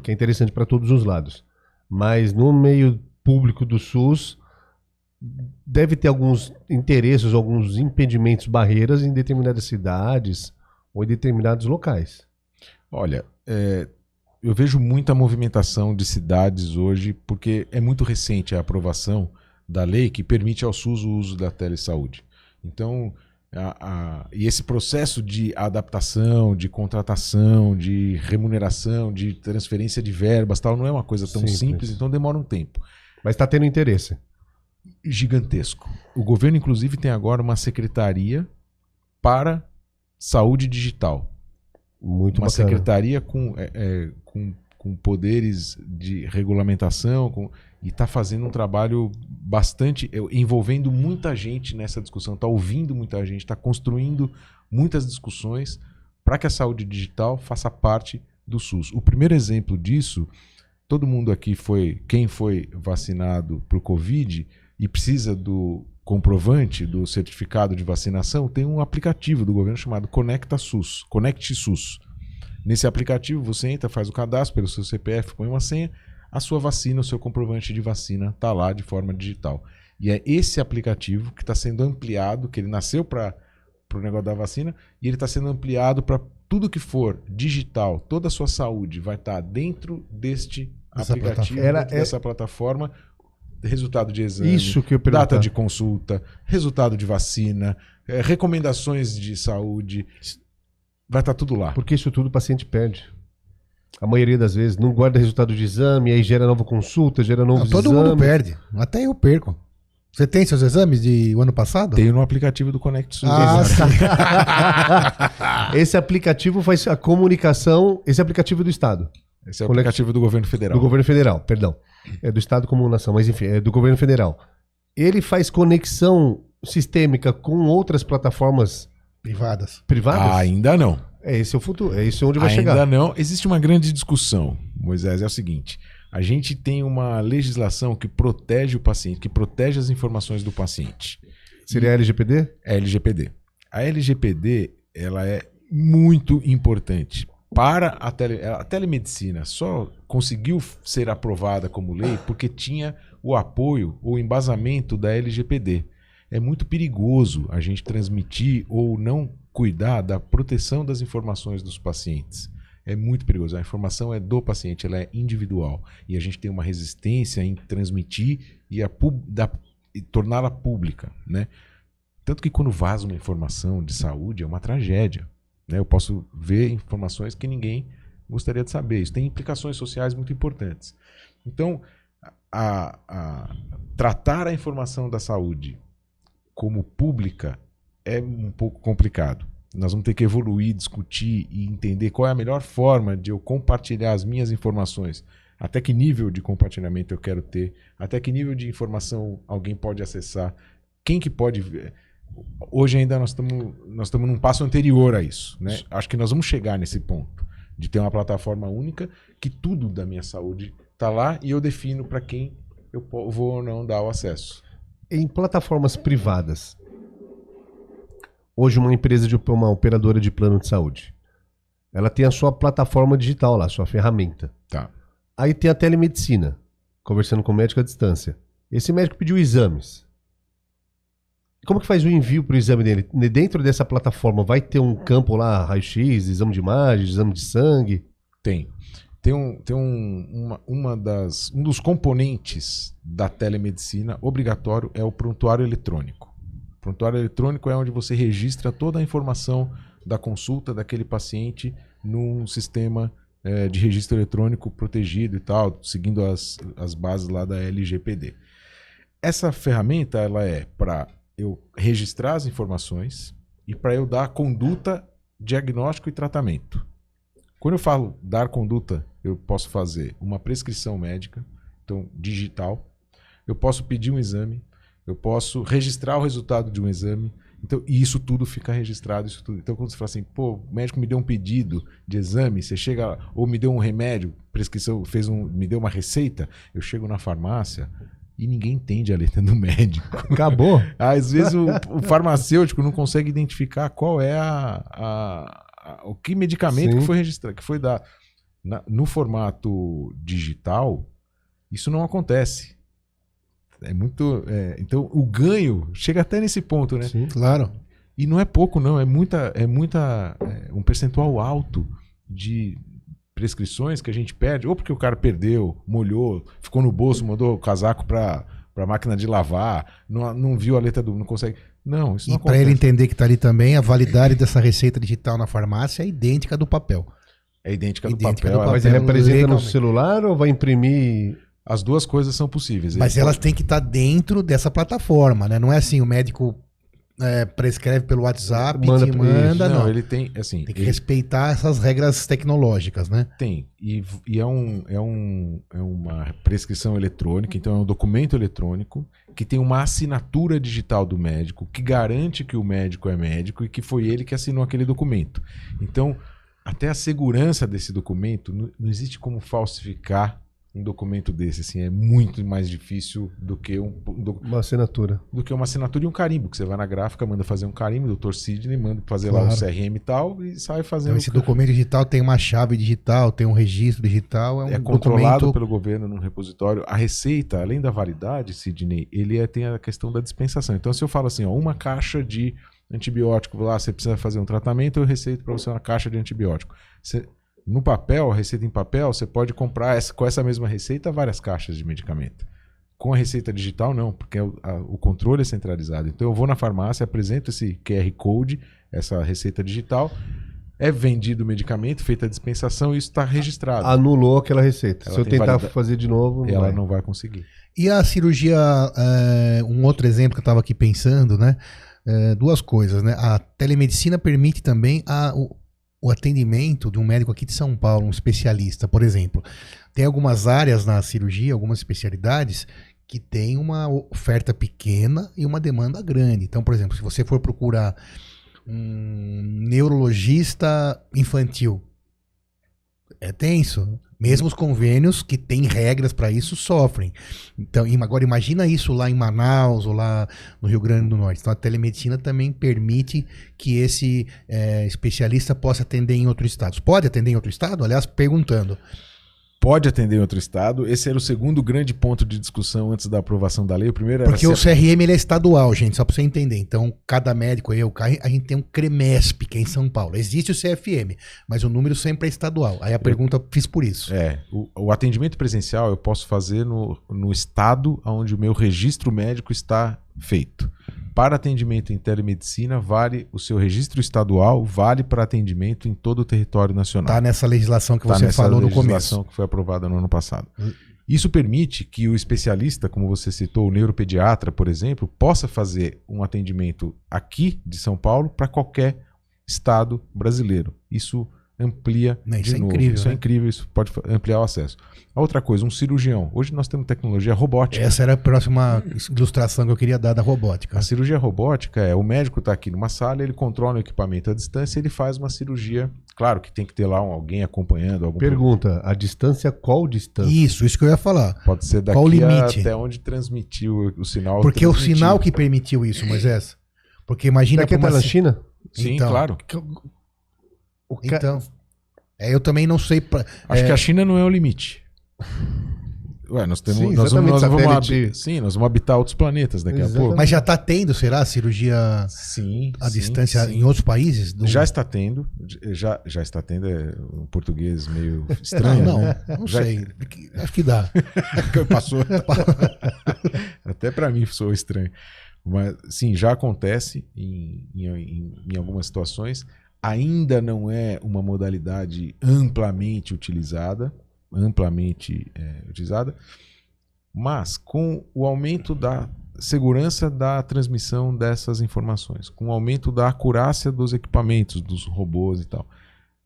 que é interessante para todos os lados. Mas no meio público do SUS, deve ter alguns interesses, alguns impedimentos, barreiras em determinadas cidades ou em determinados locais. Olha, eu vejo muita movimentação de cidades hoje, porque é muito recente a aprovação da lei que permite ao SUS o uso da telesaúde. Então, e esse processo de adaptação, de contratação, de remuneração, de transferência de verbas, tal, não é uma coisa tão simples, então demora um tempo. Mas está tendo interesse. Gigantesco. O governo, inclusive, tem agora uma secretaria para saúde digital. Muito uma bacana. Secretaria com poderes de regulamentação e está fazendo um trabalho bastante, envolvendo muita gente nessa discussão, está ouvindo muita gente, está construindo muitas discussões para que a saúde digital faça parte do SUS. O primeiro exemplo disso, todo mundo aqui quem foi vacinado para o Covid e precisa do comprovante, do certificado de vacinação, tem um aplicativo do governo chamado Conecta SUS, Conecte SUS. Nesse aplicativo você entra, faz o cadastro pelo seu CPF, põe uma senha, a sua vacina, o seu comprovante de vacina está lá de forma digital. E é esse aplicativo que está sendo ampliado, que ele nasceu para o negócio da vacina, e ele está sendo ampliado para tudo que for digital, toda a sua saúde vai estar dentro deste aplicativo, dessa plataforma, resultado de exame, isso que eu perguntar. Data de consulta, resultado de vacina, recomendações de saúde, vai estar tudo lá. Porque isso tudo o paciente perde. A maioria das vezes não guarda resultado de exame, aí gera nova consulta, gera novo exame. Todo mundo perde, até eu perco. Você tem seus exames do ano passado? Tenho no aplicativo do Conect SUS. Esse aplicativo faz a comunicação, esse aplicativo é do Estado. Esse é o aplicativo do governo federal. Do governo federal, perdão. É do Estado como nação, mas enfim, é do governo federal. Ele faz conexão sistêmica com outras plataformas Privadas? Ainda não. Esse é o futuro, é isso onde vai chegar. Ainda não. Existe uma grande discussão, Moisés, é o seguinte: a gente tem uma legislação que protege o paciente, que protege as informações do paciente. Seria a LGPD? É a LGPD. A LGPD, ela é muito importante para a telemedicina. Só conseguiu ser aprovada como lei porque tinha o apoio, o embasamento da LGPD. É muito perigoso a gente transmitir ou não cuidar da proteção das informações dos pacientes. É muito perigoso. A informação é do paciente, ela é individual. E a gente tem uma resistência em transmitir e torná-la pública, né? Tanto que quando vaza uma informação de saúde é uma tragédia, né? Eu posso ver informações que ninguém gostaria de saber. Isso tem implicações sociais muito importantes. Então, tratar a informação da saúde como pública é um pouco complicado. Nós vamos ter que evoluir, discutir e entender qual é a melhor forma de eu compartilhar as minhas informações. Até que nível de compartilhamento eu quero ter, até que nível de informação alguém pode acessar, quem que pode ver. Hoje ainda nós estamos num passo anterior a isso, né? Acho que nós vamos chegar nesse ponto de ter uma plataforma única que tudo da minha saúde está lá e eu defino para quem eu vou ou não dar o acesso. Em plataformas privadas, hoje uma uma operadora de plano de saúde, ela tem a sua plataforma digital lá, sua ferramenta. Tá. Aí tem a telemedicina, conversando com o médico à distância. Esse médico pediu exames. Como que faz o envio para o exame dele? Dentro dessa plataforma vai ter um campo lá, raio-x, exame de imagem, exame de sangue? Tem um dos componentes da telemedicina obrigatório é o prontuário eletrônico. O prontuário eletrônico é onde você registra toda a informação da consulta daquele paciente num sistema de registro eletrônico protegido e tal, seguindo as bases lá da LGPD. Essa ferramenta ela é para eu registrar as informações e para eu dar conduta, diagnóstico e tratamento. Quando eu falo dar conduta, eu posso fazer uma prescrição médica, então digital, eu posso pedir um exame, eu posso registrar o resultado de um exame, então, e isso tudo fica registrado. Isso tudo. Então, quando você fala assim, pô, o médico me deu um pedido de exame, você chega lá, ou me deu um remédio, prescrição, me deu uma receita, eu chego na farmácia e ninguém entende a letra do médico. Acabou. Às vezes o farmacêutico não consegue identificar qual é o que medicamento que foi registrado, que foi dado. No formato digital, isso não acontece. É muito. Então, o ganho chega até nesse ponto, né? Sim, claro. E não é pouco, não. É um percentual alto de prescrições que a gente perde, ou porque o cara perdeu, molhou, ficou no bolso, mandou o casaco para a máquina de lavar, não viu a letra não consegue. Não, isso não acontece. E para ele entender que está ali também, a validade dessa receita digital na farmácia é idêntica do papel. É idêntica do papel. Mas ele apresenta no celular ou vai imprimir? As duas coisas são possíveis. Mas elas têm que estar dentro dessa plataforma, né? Não é assim, o médico prescreve pelo WhatsApp, manda. Não, ele tem, assim... Tem que respeitar essas regras tecnológicas, né? Tem. E é uma prescrição eletrônica, então é um documento eletrônico que tem uma assinatura digital do médico que garante que o médico é médico e que foi ele que assinou aquele documento. Então, até a segurança desse documento, não existe como falsificar um documento desse, assim, é muito mais difícil do que uma assinatura. Do que uma assinatura e um carimbo, que você vai na gráfica, manda fazer um carimbo, o Dr. Sidney manda fazer lá um CRM e tal, e sai fazendo... Então esse documento digital tem uma chave digital, tem um registro digital, é controlado pelo governo num repositório. A receita, além da validade, Sidney, ele tem a questão da dispensação. Então se eu falo assim, ó, uma caixa de antibiótico, lá você precisa fazer um tratamento, eu receito para você uma caixa de antibiótico. No papel, a receita em papel, você pode comprar com essa mesma receita várias caixas de medicamento. Com a receita digital, não, porque o controle é centralizado. Então eu vou na farmácia, apresento esse QR Code, essa receita digital, é vendido o medicamento, feita a dispensação e isso está registrado. Anulou aquela receita. Se eu tentar fazer de novo, ela não vai conseguir. E a cirurgia, um outro exemplo que eu estava aqui pensando, né? Duas coisas, né? A telemedicina permite também o atendimento de um médico aqui de São Paulo, um especialista, por exemplo. Tem algumas áreas na cirurgia, algumas especialidades, que tem uma oferta pequena e uma demanda grande. Então, por exemplo, se você for procurar neurologista infantil. É tenso. Mesmo os convênios que têm regras para isso sofrem. Então, agora imagina isso lá em Manaus ou lá no Rio Grande do Norte. Então a telemedicina também permite que esse especialista possa atender em outros estados. Pode atender em outro estado? Aliás, perguntando. Pode atender em outro estado. Esse era o segundo grande ponto de discussão antes da aprovação da lei. O primeiro era porque o CRM ele é estadual, gente, só para você entender. Então, cada médico aí, a gente tem um CREMESP, que é em São Paulo. Existe o CFM, mas o número sempre é estadual. Aí a pergunta fiz por isso. O atendimento presencial eu posso fazer no estado onde o meu registro médico está feito. Para atendimento em telemedicina, vale o seu registro estadual, vale para atendimento em todo o território nacional. Está nessa legislação que você falou no começo. Legislação que foi aprovada no ano passado. Isso permite que o especialista, como você citou, o neuropediatra, por exemplo, possa fazer um atendimento aqui de São Paulo para qualquer estado brasileiro. Isso amplia isso é incrível, isso é incrível, isso pode ampliar o acesso. A outra coisa, um cirurgião. Hoje nós temos tecnologia robótica. Essa era a próxima ilustração que eu queria dar da robótica. A cirurgia robótica o médico está aqui numa sala, ele controla o equipamento à distância e ele faz uma cirurgia. Claro que tem que ter lá alguém acompanhando. Pergunta, a distância, qual distância? Isso que eu ia falar. Pode ser daqui qual limite? Até onde transmitiu o sinal. Porque o sinal que permitiu isso, Moisés. Porque imagina... Daqui até na China? Sim, então, claro. Então... eu também não sei... Acho que a China não é o limite. Ué, nós temos... Sim, nós vamos habitar outros planetas daqui a pouco. Mas já está tendo, será, cirurgia à distância em outros países? Já está tendo. Já está tendo. É um português meio estranho. Não sei. Acho que dá. Passou. Até para mim soou estranho. Mas, sim, já acontece em algumas situações. Ainda não é uma modalidade amplamente utilizada, mas com o aumento da segurança da transmissão dessas informações, com o aumento da acurácia dos equipamentos, dos robôs e tal,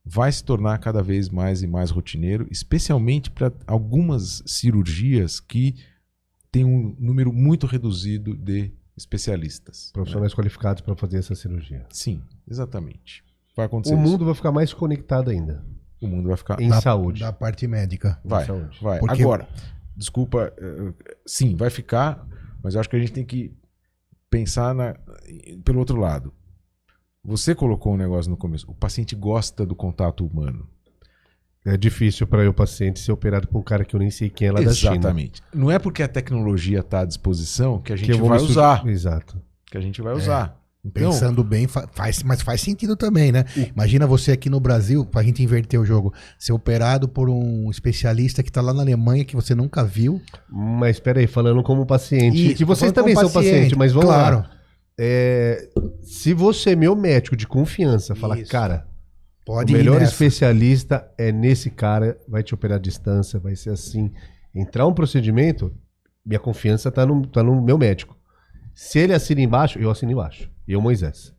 vai se tornar cada vez mais e mais rotineiro, especialmente para algumas cirurgias que têm um número muito reduzido de especialistas. Profissionais qualificados para fazer essa cirurgia. Sim, exatamente. Vai acontecer o mundo vai ficar mais conectado ainda. O mundo vai ficar... Em saúde. Da parte médica. Vai. Porque... Agora, desculpa, sim, vai ficar, mas eu acho que a gente tem que pensar pelo outro lado. Você colocou um negócio no começo. O paciente gosta do contato humano. É difícil para o paciente ser operado por um cara que eu nem sei quem é lá da China. Exatamente. Não é porque a tecnologia está à disposição que a gente vai usar. Exato. Que a gente vai usar. Então, pensando bem, mas faz sentido também, né? Imagina você aqui no Brasil, pra gente inverter o jogo, ser operado por um especialista que tá lá na Alemanha que você nunca viu. Mas espera aí, falando como paciente. Isso, e vocês também são pacientes, mas vamos lá. Se você é meu médico de confiança, falar, cara, o melhor especialista é nesse cara, vai te operar à distância, vai ser assim. Entrar um procedimento, minha confiança tá no meu médico. Se ele assina embaixo, eu assino embaixo. Eu, Moisés.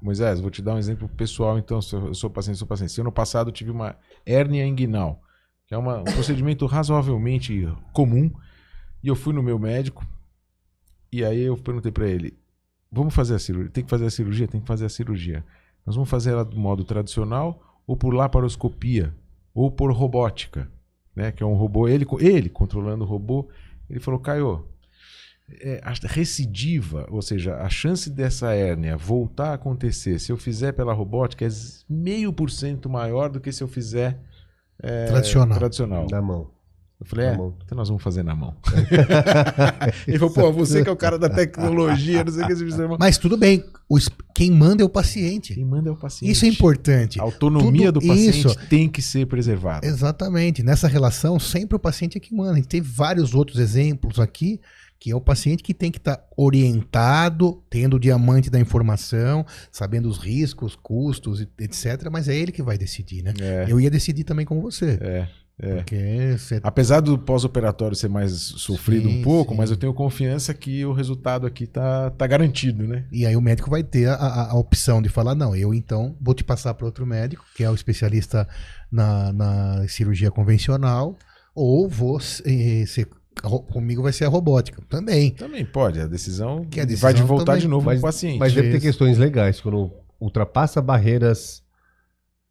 Moisés, vou te dar um exemplo pessoal, então, eu sou paciente. Se ano passado eu tive uma hérnia inguinal, que é um procedimento razoavelmente comum, e eu fui no meu médico, e aí eu perguntei para ele, vamos fazer a cirurgia? Tem que fazer a cirurgia? Tem que fazer a cirurgia. Nós vamos fazer ela do modo tradicional, ou por laparoscopia, ou por robótica, né? Que é um robô, ele controlando o robô. Ele falou, Caio, a recidiva, ou seja, a chance dessa hérnia voltar a acontecer se eu fizer pela robótica é 0,5% maior do que se eu fizer tradicional. Na mão. Eu falei, então nós vamos fazer na mão. Ele falou, pô, você que é o cara da tecnologia, não sei o que você precisa. Mas tudo bem, quem manda é o paciente. Quem manda é o paciente. Isso é importante. A autonomia do paciente tem que ser preservada. Exatamente. Nessa relação, sempre o paciente é que manda. A gente tem vários outros exemplos aqui, que é o paciente que tem que estar orientado, tendo o diamante da informação, sabendo os riscos, custos, etc. Mas é ele que vai decidir, né? Eu ia decidir também como você. Porque apesar do pós-operatório ser mais sofrido um pouco, mas eu tenho confiança que o resultado aqui tá garantido, né? E aí o médico vai ter a opção de falar, não, eu então vou te passar para outro médico, que é o especialista na cirurgia convencional, ou vou ser comigo vai ser a robótica. Também. Também pode, a decisão, Que a decisão vai de voltar também. de novo Mas, pro paciente. mas deve ter Isso. questões legais quando ultrapassa barreiras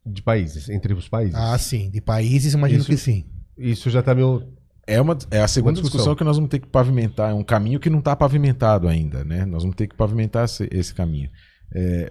de países, entre os países. Ah, sim. De países, imagino Isso. que sim. Isso já tá meio... É a segunda discussão. discussão que nós vamos ter que pavimentar. É um caminho que não está pavimentado ainda, né? Nós vamos ter que pavimentar esse caminho.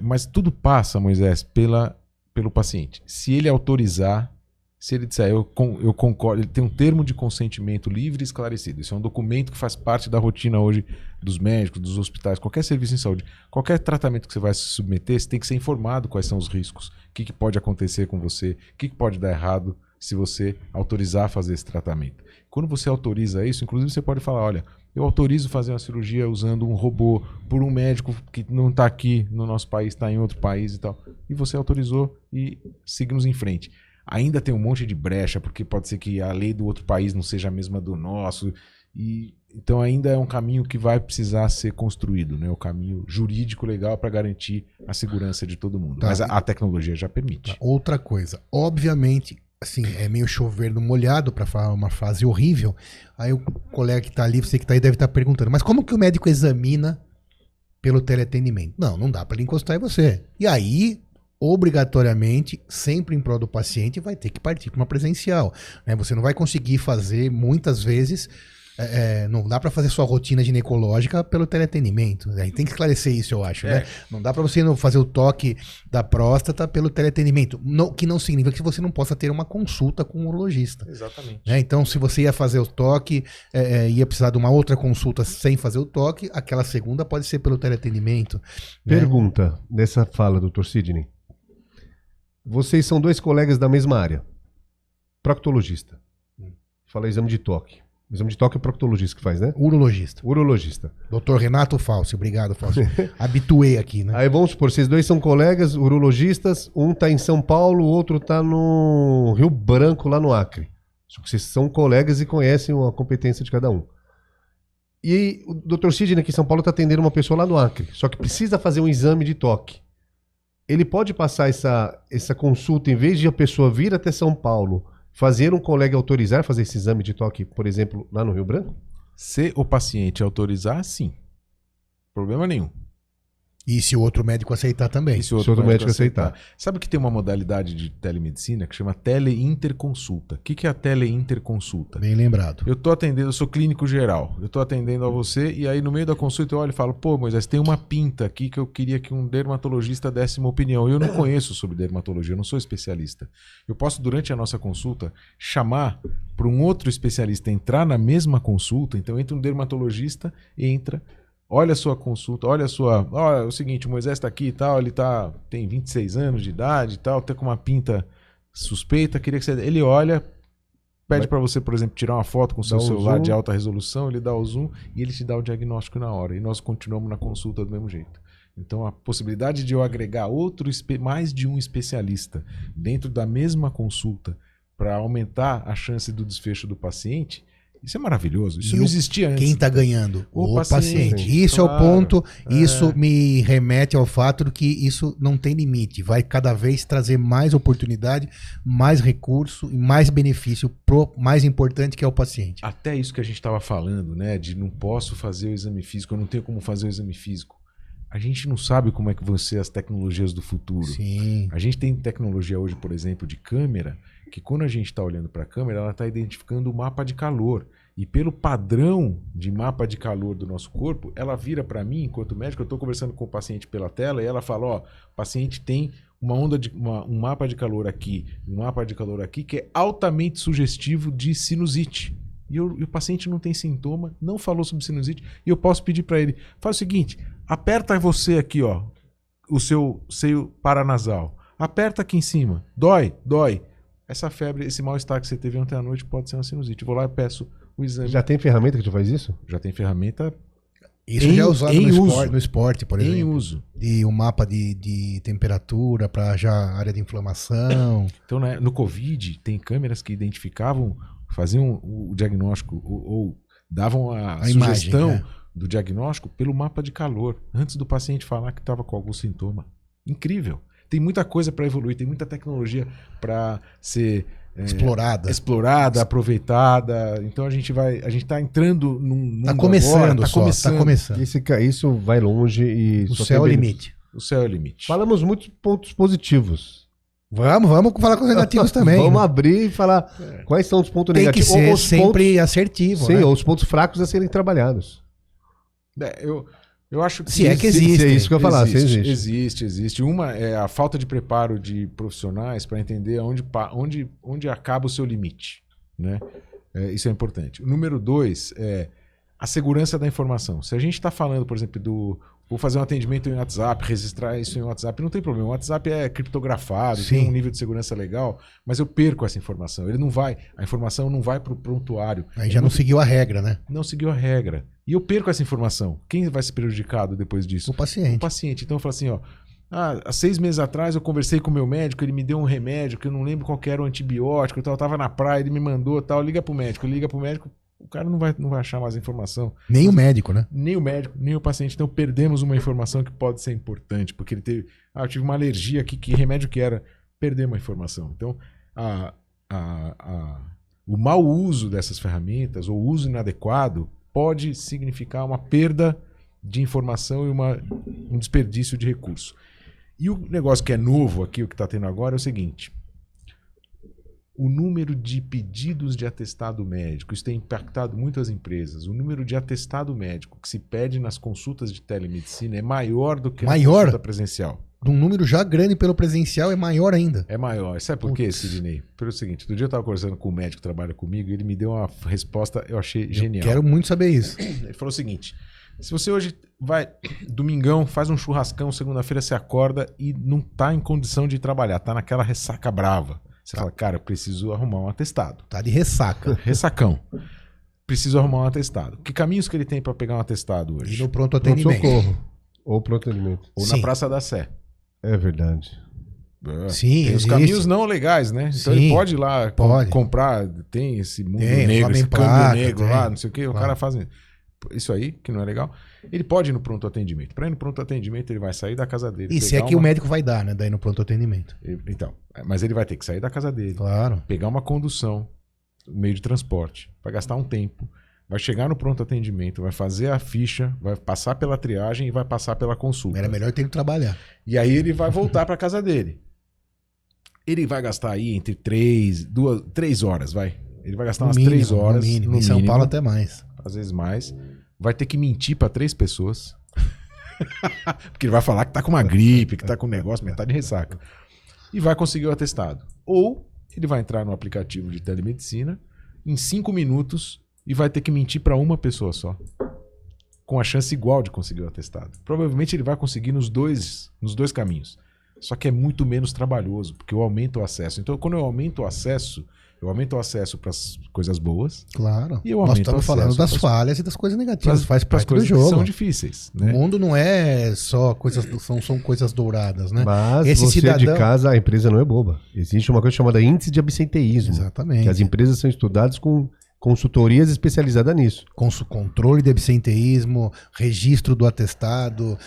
Mas tudo passa, Moisés, pelo paciente. Se ele autorizar, se ele disser, eu concordo, ele tem um termo de consentimento livre e esclarecido. Isso é um documento que faz parte da rotina hoje dos médicos, dos hospitais, qualquer serviço em saúde. Qualquer tratamento que você vai se submeter, você tem que ser informado quais são os riscos, o que pode acontecer com você, o que pode dar errado se você autorizar a fazer esse tratamento. Quando você autoriza isso, inclusive você pode falar, olha, eu autorizo fazer uma cirurgia usando um robô por um médico que não está aqui no nosso país, está em outro país e tal. E você autorizou e seguimos em frente. Ainda tem um monte de brecha, porque pode ser que a lei do outro país não seja a mesma do nosso. Então ainda é um caminho que vai precisar ser construído, né? O caminho jurídico legal para garantir a segurança de todo mundo. Tá. Mas a tecnologia já permite. Outra coisa, obviamente, assim, é meio chover no molhado, para falar uma frase horrível. Aí o colega que tá ali, você que tá aí, deve estar perguntando, mas como que o médico examina pelo teleatendimento? Não dá para ele encostar em você. E aí, obrigatoriamente, sempre em prol do paciente, vai ter que partir para uma presencial, né? Você não vai conseguir fazer, muitas vezes, não dá para fazer sua rotina ginecológica pelo teleatendimento. Aí tem que esclarecer isso, eu acho, né? Não dá para você não fazer o toque da próstata pelo teleatendimento, que não significa que você não possa ter uma consulta com um urologista. Exatamente. Né? Então, se você ia fazer o toque, ia precisar de uma outra consulta sem fazer o toque, aquela segunda pode ser pelo teleatendimento. Né? Pergunta nessa fala, Dr. Sidney. Vocês são dois colegas da mesma área. Proctologista. Fala exame de toque. Exame de toque é o proctologista que faz, né? Urologista. Urologista. Dr. Renato Falsi, obrigado, Falsi. Habituei aqui, né? Aí vamos supor, vocês dois são colegas urologistas, um tá em São Paulo, o outro tá no Rio Branco, lá no Acre. Só que vocês são colegas e conhecem a competência de cada um. E o Dr. Sidney aqui em São Paulo tá atendendo uma pessoa lá no Acre, só que precisa fazer um exame de toque. Ele pode passar essa consulta, em vez de a pessoa vir até São Paulo, fazer um colega autorizar fazer esse exame de toque, por exemplo, lá no Rio Branco? Se o paciente autorizar, sim. Problema nenhum. E se o outro médico aceitar também. E se o outro médico aceitar. Sabe que tem uma modalidade de telemedicina que chama teleinterconsulta. O que é a teleinterconsulta? Bem lembrado. Eu tô atendendo, eu sou clínico geral, eu tô atendendo a você e aí no meio da consulta eu olho e falo, pô, Moisés, tem uma pinta aqui que eu queria que um dermatologista desse uma opinião. Eu não conheço sobre dermatologia, eu não sou especialista. Eu posso, durante a nossa consulta, chamar para um outro especialista entrar na mesma consulta, então entra um dermatologista, olha a sua consulta, olha é o seguinte, o Moisés está aqui e tal, tem 26 anos de idade e tal, tá com uma pinta suspeita, queria que você... Ele olha, pede para você, por exemplo, tirar uma foto com o seu celular de alta resolução, ele dá o zoom e ele te dá o diagnóstico na hora. E nós continuamos na consulta do mesmo jeito. Então, a possibilidade de eu agregar mais de um especialista dentro da mesma consulta para aumentar a chance do desfecho do paciente... Isso é maravilhoso. Isso não existia antes. Quem está ganhando? O paciente. Isso claro, é o ponto. Isso me remete ao fato de que isso não tem limite. Vai cada vez trazer mais oportunidade, mais recurso e mais benefício pro mais importante, que é o paciente. Até isso que a gente estava falando, né? De não posso fazer o exame físico, eu não tenho como fazer o exame físico. A gente não sabe como é que vão ser as tecnologias do futuro. Sim. A gente tem tecnologia hoje, por exemplo, de câmera, que quando a gente está olhando para a câmera, ela está identificando o mapa de calor. E pelo padrão de mapa de calor do nosso corpo, ela vira para mim, enquanto médico, eu estou conversando com o paciente pela tela, e ela fala, ó, o paciente tem um mapa de calor aqui, que é altamente sugestivo de sinusite. E o paciente não tem sintoma, não falou sobre sinusite, e eu posso pedir para ele, faz o seguinte, aperta você aqui, ó, o seu seio paranasal. Aperta aqui em cima. Dói. Essa febre, esse mal-estar que você teve ontem à noite pode ser uma sinusite. Eu vou lá e peço o exame. Já tem ferramenta que tu faz isso? Já tem ferramenta. Isso já é usado no esporte, por exemplo. Em uso. E um mapa de temperatura para já área de inflamação. Então, né, no Covid, tem câmeras que identificavam, faziam o diagnóstico ou davam a sugestão imagem, do diagnóstico pelo mapa de calor, antes do paciente falar que estava com algum sintoma. Incrível. Tem muita coisa para evoluir, tem muita tecnologia para ser explorada, aproveitada. Então a gente está entrando num mundo tá começando, agora, tá começando. Isso vai longe e O céu é o limite. O céu é o limite. Falamos muitos pontos positivos. Vamos falar com os negativos também. Vamos abrir e falar quais são os pontos Tem negativos. que ser os sempre pontos, assertivo. sim, né? ou os pontos fracos a serem trabalhados. Eu acho que Se é que existe. É isso que eu ia falar, se existe. Existe. Uma é a falta de preparo de profissionais para entender onde acaba o seu limite. Né? Isso é importante. O número 2 é a segurança da informação. Se a gente está falando, por exemplo, vou fazer um atendimento em WhatsApp, registrar isso em WhatsApp, não tem problema. O WhatsApp é criptografado, Sim. tem um nível de segurança legal, mas eu perco essa informação. A informação não vai para o prontuário. Aí já não seguiu a regra, né? Não seguiu a regra. E eu perco essa informação. Quem vai ser prejudicado depois disso? O paciente. O paciente. Então eu falo assim, há 6 meses atrás eu conversei com o meu médico, ele me deu um remédio que eu não lembro qual que era o antibiótico, eu tava na praia, ele me mandou, liga pro médico, o cara não vai achar mais informação. Nem o médico, né? Nem o médico, nem o paciente. Então perdemos uma informação que pode ser importante, porque ele teve, eu tive uma alergia aqui, que remédio que era? Perdemos a informação. Então, o mau uso dessas ferramentas, ou uso inadequado, pode significar uma perda de informação e um desperdício de recurso. E o negócio que é novo aqui, o que está tendo agora, é o seguinte: o número de pedidos de atestado médico, isso tem impactado muito as empresas. O número de atestado médico que se pede nas consultas de telemedicina é maior do que na consulta presencial. Um número já grande pelo presencial é maior ainda. É maior. Sabe por quê, Sidney? Pelo seguinte, outro dia eu estava conversando com o médico que trabalha comigo e ele me deu uma resposta, eu achei genial. Quero muito saber isso. Ele falou o seguinte: se você hoje vai, domingão, faz um churrascão, segunda-feira você acorda e não está em condição de trabalhar, está naquela ressaca brava. Você fala, cara, eu preciso arrumar um atestado. Tá de ressaca. Ressacão. Preciso arrumar um atestado. Que caminhos que ele tem para pegar um atestado hoje? E no pronto atendimento. Pronto-socorro. Ou pronto atendimento. Ou na Praça da Sé. É verdade. Sim, tem os caminhos não legais, né? Então ele pode ir lá comprar, tem esse mundo negro, esse câmbio negro lá, não sei o que, o cara faz isso aí, que não é legal. Ele pode ir no pronto atendimento. Para ir no pronto atendimento, ele vai sair da casa dele. Isso é que o médico vai dar, né? Daí no pronto atendimento. Então, mas ele vai ter que sair da casa dele. Claro. Pegar uma condução, um meio de transporte, vai gastar um tempo, vai chegar no pronto atendimento, vai fazer a ficha, vai passar pela triagem e vai passar pela consulta. Era melhor ter que trabalhar. E aí ele vai voltar para casa dele. Ele vai gastar aí entre 3 horas, vai. Ele vai gastar umas 3 horas. No mínimo. Em São Paulo até mais. Às vezes mais. Vai ter que mentir para 3 pessoas. Porque ele vai falar que tá com uma gripe, que tá com um negócio, metade de ressaca. E vai conseguir o atestado. Ou ele vai entrar no aplicativo de telemedicina em 5 minutos e vai ter que mentir para uma pessoa só. Com a chance igual de conseguir o atestado. Provavelmente ele vai conseguir nos dois caminhos. Só que é muito menos trabalhoso, porque eu aumento o acesso. Então, quando eu aumento o acesso para as coisas boas. Claro. E eu Nós aumento estamos falando das falhas e das coisas negativas. Faz parte do coisas jogo. Que são difíceis. Né? O mundo não é só coisas, são coisas douradas, né? Mas você de casa, a empresa não é boba. Existe uma coisa chamada índice de absenteísmo. Exatamente. Que as empresas são estudadas com consultorias especializadas nisso. Controle de absenteísmo, registro do atestado,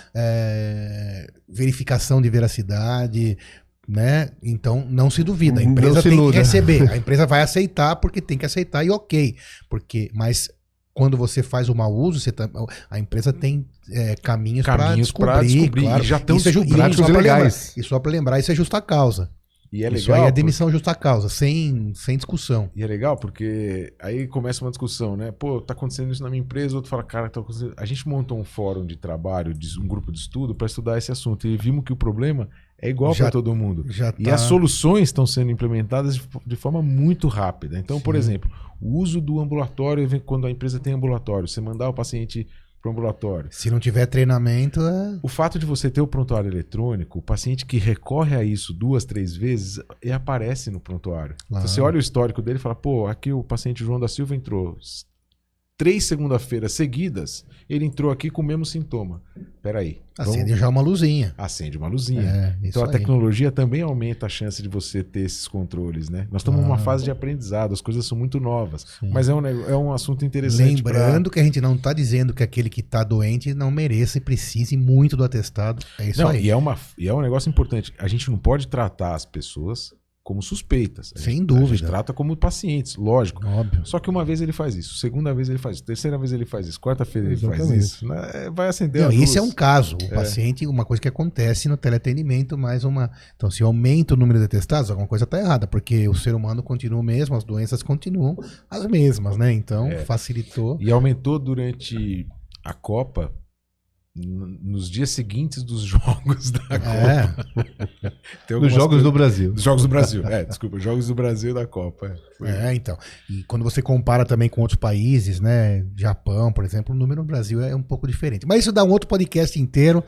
verificação de veracidade, né? Então não se duvida, a empresa tem que receber, a empresa vai aceitar porque tem que aceitar e ok, mas quando você faz o mau uso, a empresa tem caminhos para descobrir, claro. E já estão práticos legais. E só para lembrar, isso é justa causa. E é legal, isso aí é demissão justa causa, sem discussão. E é legal porque aí começa uma discussão, né? Pô, tá acontecendo isso na minha empresa, outro fala, cara, tá acontecendo... A gente montou um fórum de trabalho, um grupo de estudo para estudar esse assunto e vimos que o problema é igual para todo mundo. E as soluções estão sendo implementadas de forma muito rápida. Então, por exemplo, o uso do ambulatório, quando a empresa tem ambulatório, você mandar o paciente para o ambulatório. Se não tiver treinamento... O fato de você ter o prontuário eletrônico, o paciente que recorre a isso 2, 3 vezes, aparece no prontuário. Claro. Então, você olha o histórico dele e fala, pô, aqui o paciente João da Silva entrou 3 segunda-feiras seguidas, ele entrou aqui com o mesmo sintoma. Peraí. Acende já uma luzinha. Acende uma luzinha. Então a tecnologia também aumenta a chance de você ter esses controles, né? Nós estamos numa fase de aprendizado, as coisas são muito novas. Sim. Mas é um assunto interessante. Lembrando que a gente não está dizendo que aquele que está doente não mereça e precise muito do atestado. É isso aí. E é um negócio importante. A gente não pode tratar as pessoas como suspeitas. Sem dúvida. A gente trata como pacientes, lógico. Óbvio. Só que uma vez ele faz isso, segunda vez ele faz isso, terceira vez ele faz isso, quarta-feira ele faz Exatamente. isso. Né? Vai acender Não, a luz. esse é um caso. O paciente, uma coisa que acontece no teleatendimento, mais uma. Então, se aumenta o número de atestados, alguma coisa está errada, porque o ser humano continua o mesmo, as doenças continuam as mesmas, né? Então, facilitou. E aumentou durante a Copa, nos dias seguintes dos jogos da Copa. Tem Nos algumas Jogos coisas- do Brasil. Dos Jogos do Brasil. Desculpa, Jogos do Brasil da Copa. Foi. Então. E quando você compara também com outros países, né? Japão, por exemplo, o número no Brasil é um pouco diferente. Mas isso dá um outro podcast inteiro.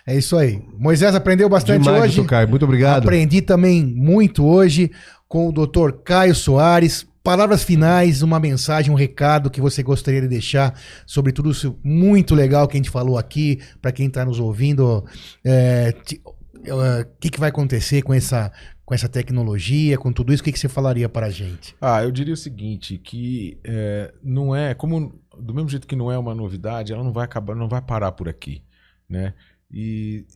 É isso aí. Moisés aprendeu bastante Demais, hoje. doutor Caio. Muito obrigado. Aprendi também muito hoje com o Dr. Caio Soares. Palavras finais, uma mensagem, um recado que você gostaria de deixar sobre tudo isso muito legal que a gente falou aqui, para quem está nos ouvindo. O que vai acontecer com essa tecnologia, com tudo isso? O que você falaria para a gente? Eu diria o seguinte, que não é, como do mesmo jeito que não é uma novidade, ela não vai acabar, não vai parar por aqui, né? E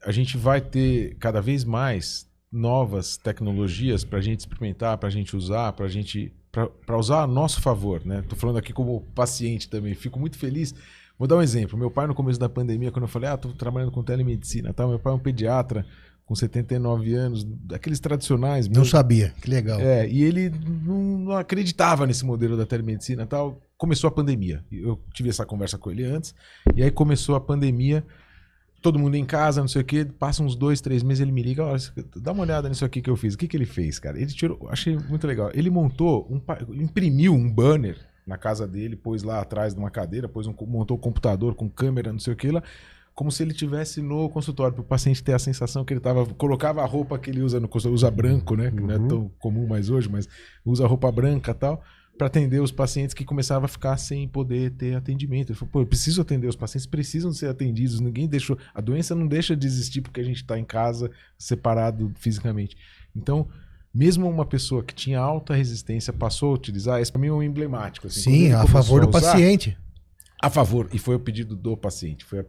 a gente vai ter cada vez mais novas tecnologias para a gente experimentar, para a gente usar, para usar a nosso favor, né? Tô falando aqui como paciente também, fico muito feliz. Vou dar um exemplo. Meu pai, no começo da pandemia, quando eu falei, tô trabalhando com telemedicina, tá? Meu pai é um pediatra com 79 anos, daqueles tradicionais. Não sabia, que legal. E ele não acreditava nesse modelo da telemedicina e tal. Começou a pandemia. Eu tive essa conversa com ele antes, e aí começou a pandemia. Todo mundo em casa, não sei o quê, passa uns 2, 3 meses, ele me liga, olha, dá uma olhada nisso aqui que eu fiz. O que ele fez, cara? Ele tirou, achei muito legal. Ele imprimiu um banner na casa dele, pôs lá atrás de uma cadeira, montou um computador com câmera, não sei o que lá, como se ele estivesse no consultório, para o paciente ter a sensação que ele colocava a roupa que ele usa no consultório, usa branco, né? Que não é tão comum mais hoje, mas usa roupa branca e tal, para atender os pacientes que começavam a ficar sem poder ter atendimento. Ele falou, eu preciso atender os pacientes, precisam ser atendidos, ninguém deixou, a doença não deixa de existir porque a gente está em casa, separado fisicamente. Então, mesmo uma pessoa que tinha alta resistência passou a utilizar, esse para mim é um emblemático. Assim, sim, a favor do paciente. A favor, e foi o pedido do paciente, foi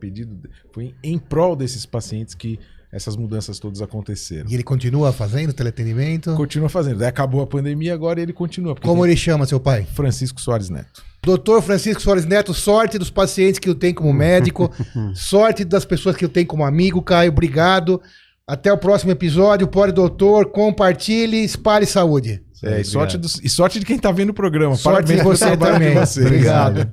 em prol desses pacientes que essas mudanças todas aconteceram. E ele continua fazendo teleatendimento? Continua fazendo. Daí acabou a pandemia, agora ele continua. Como ele chama, seu pai? Francisco Soares Neto. Doutor Francisco Soares Neto, sorte dos pacientes que eu tenho como médico, sorte das pessoas que eu tenho como amigo. Caio, obrigado. Até o próximo episódio. Pode, doutor, compartilhe, espalhe saúde. E sorte de quem está vendo o programa. Sorte de você também. Obrigado.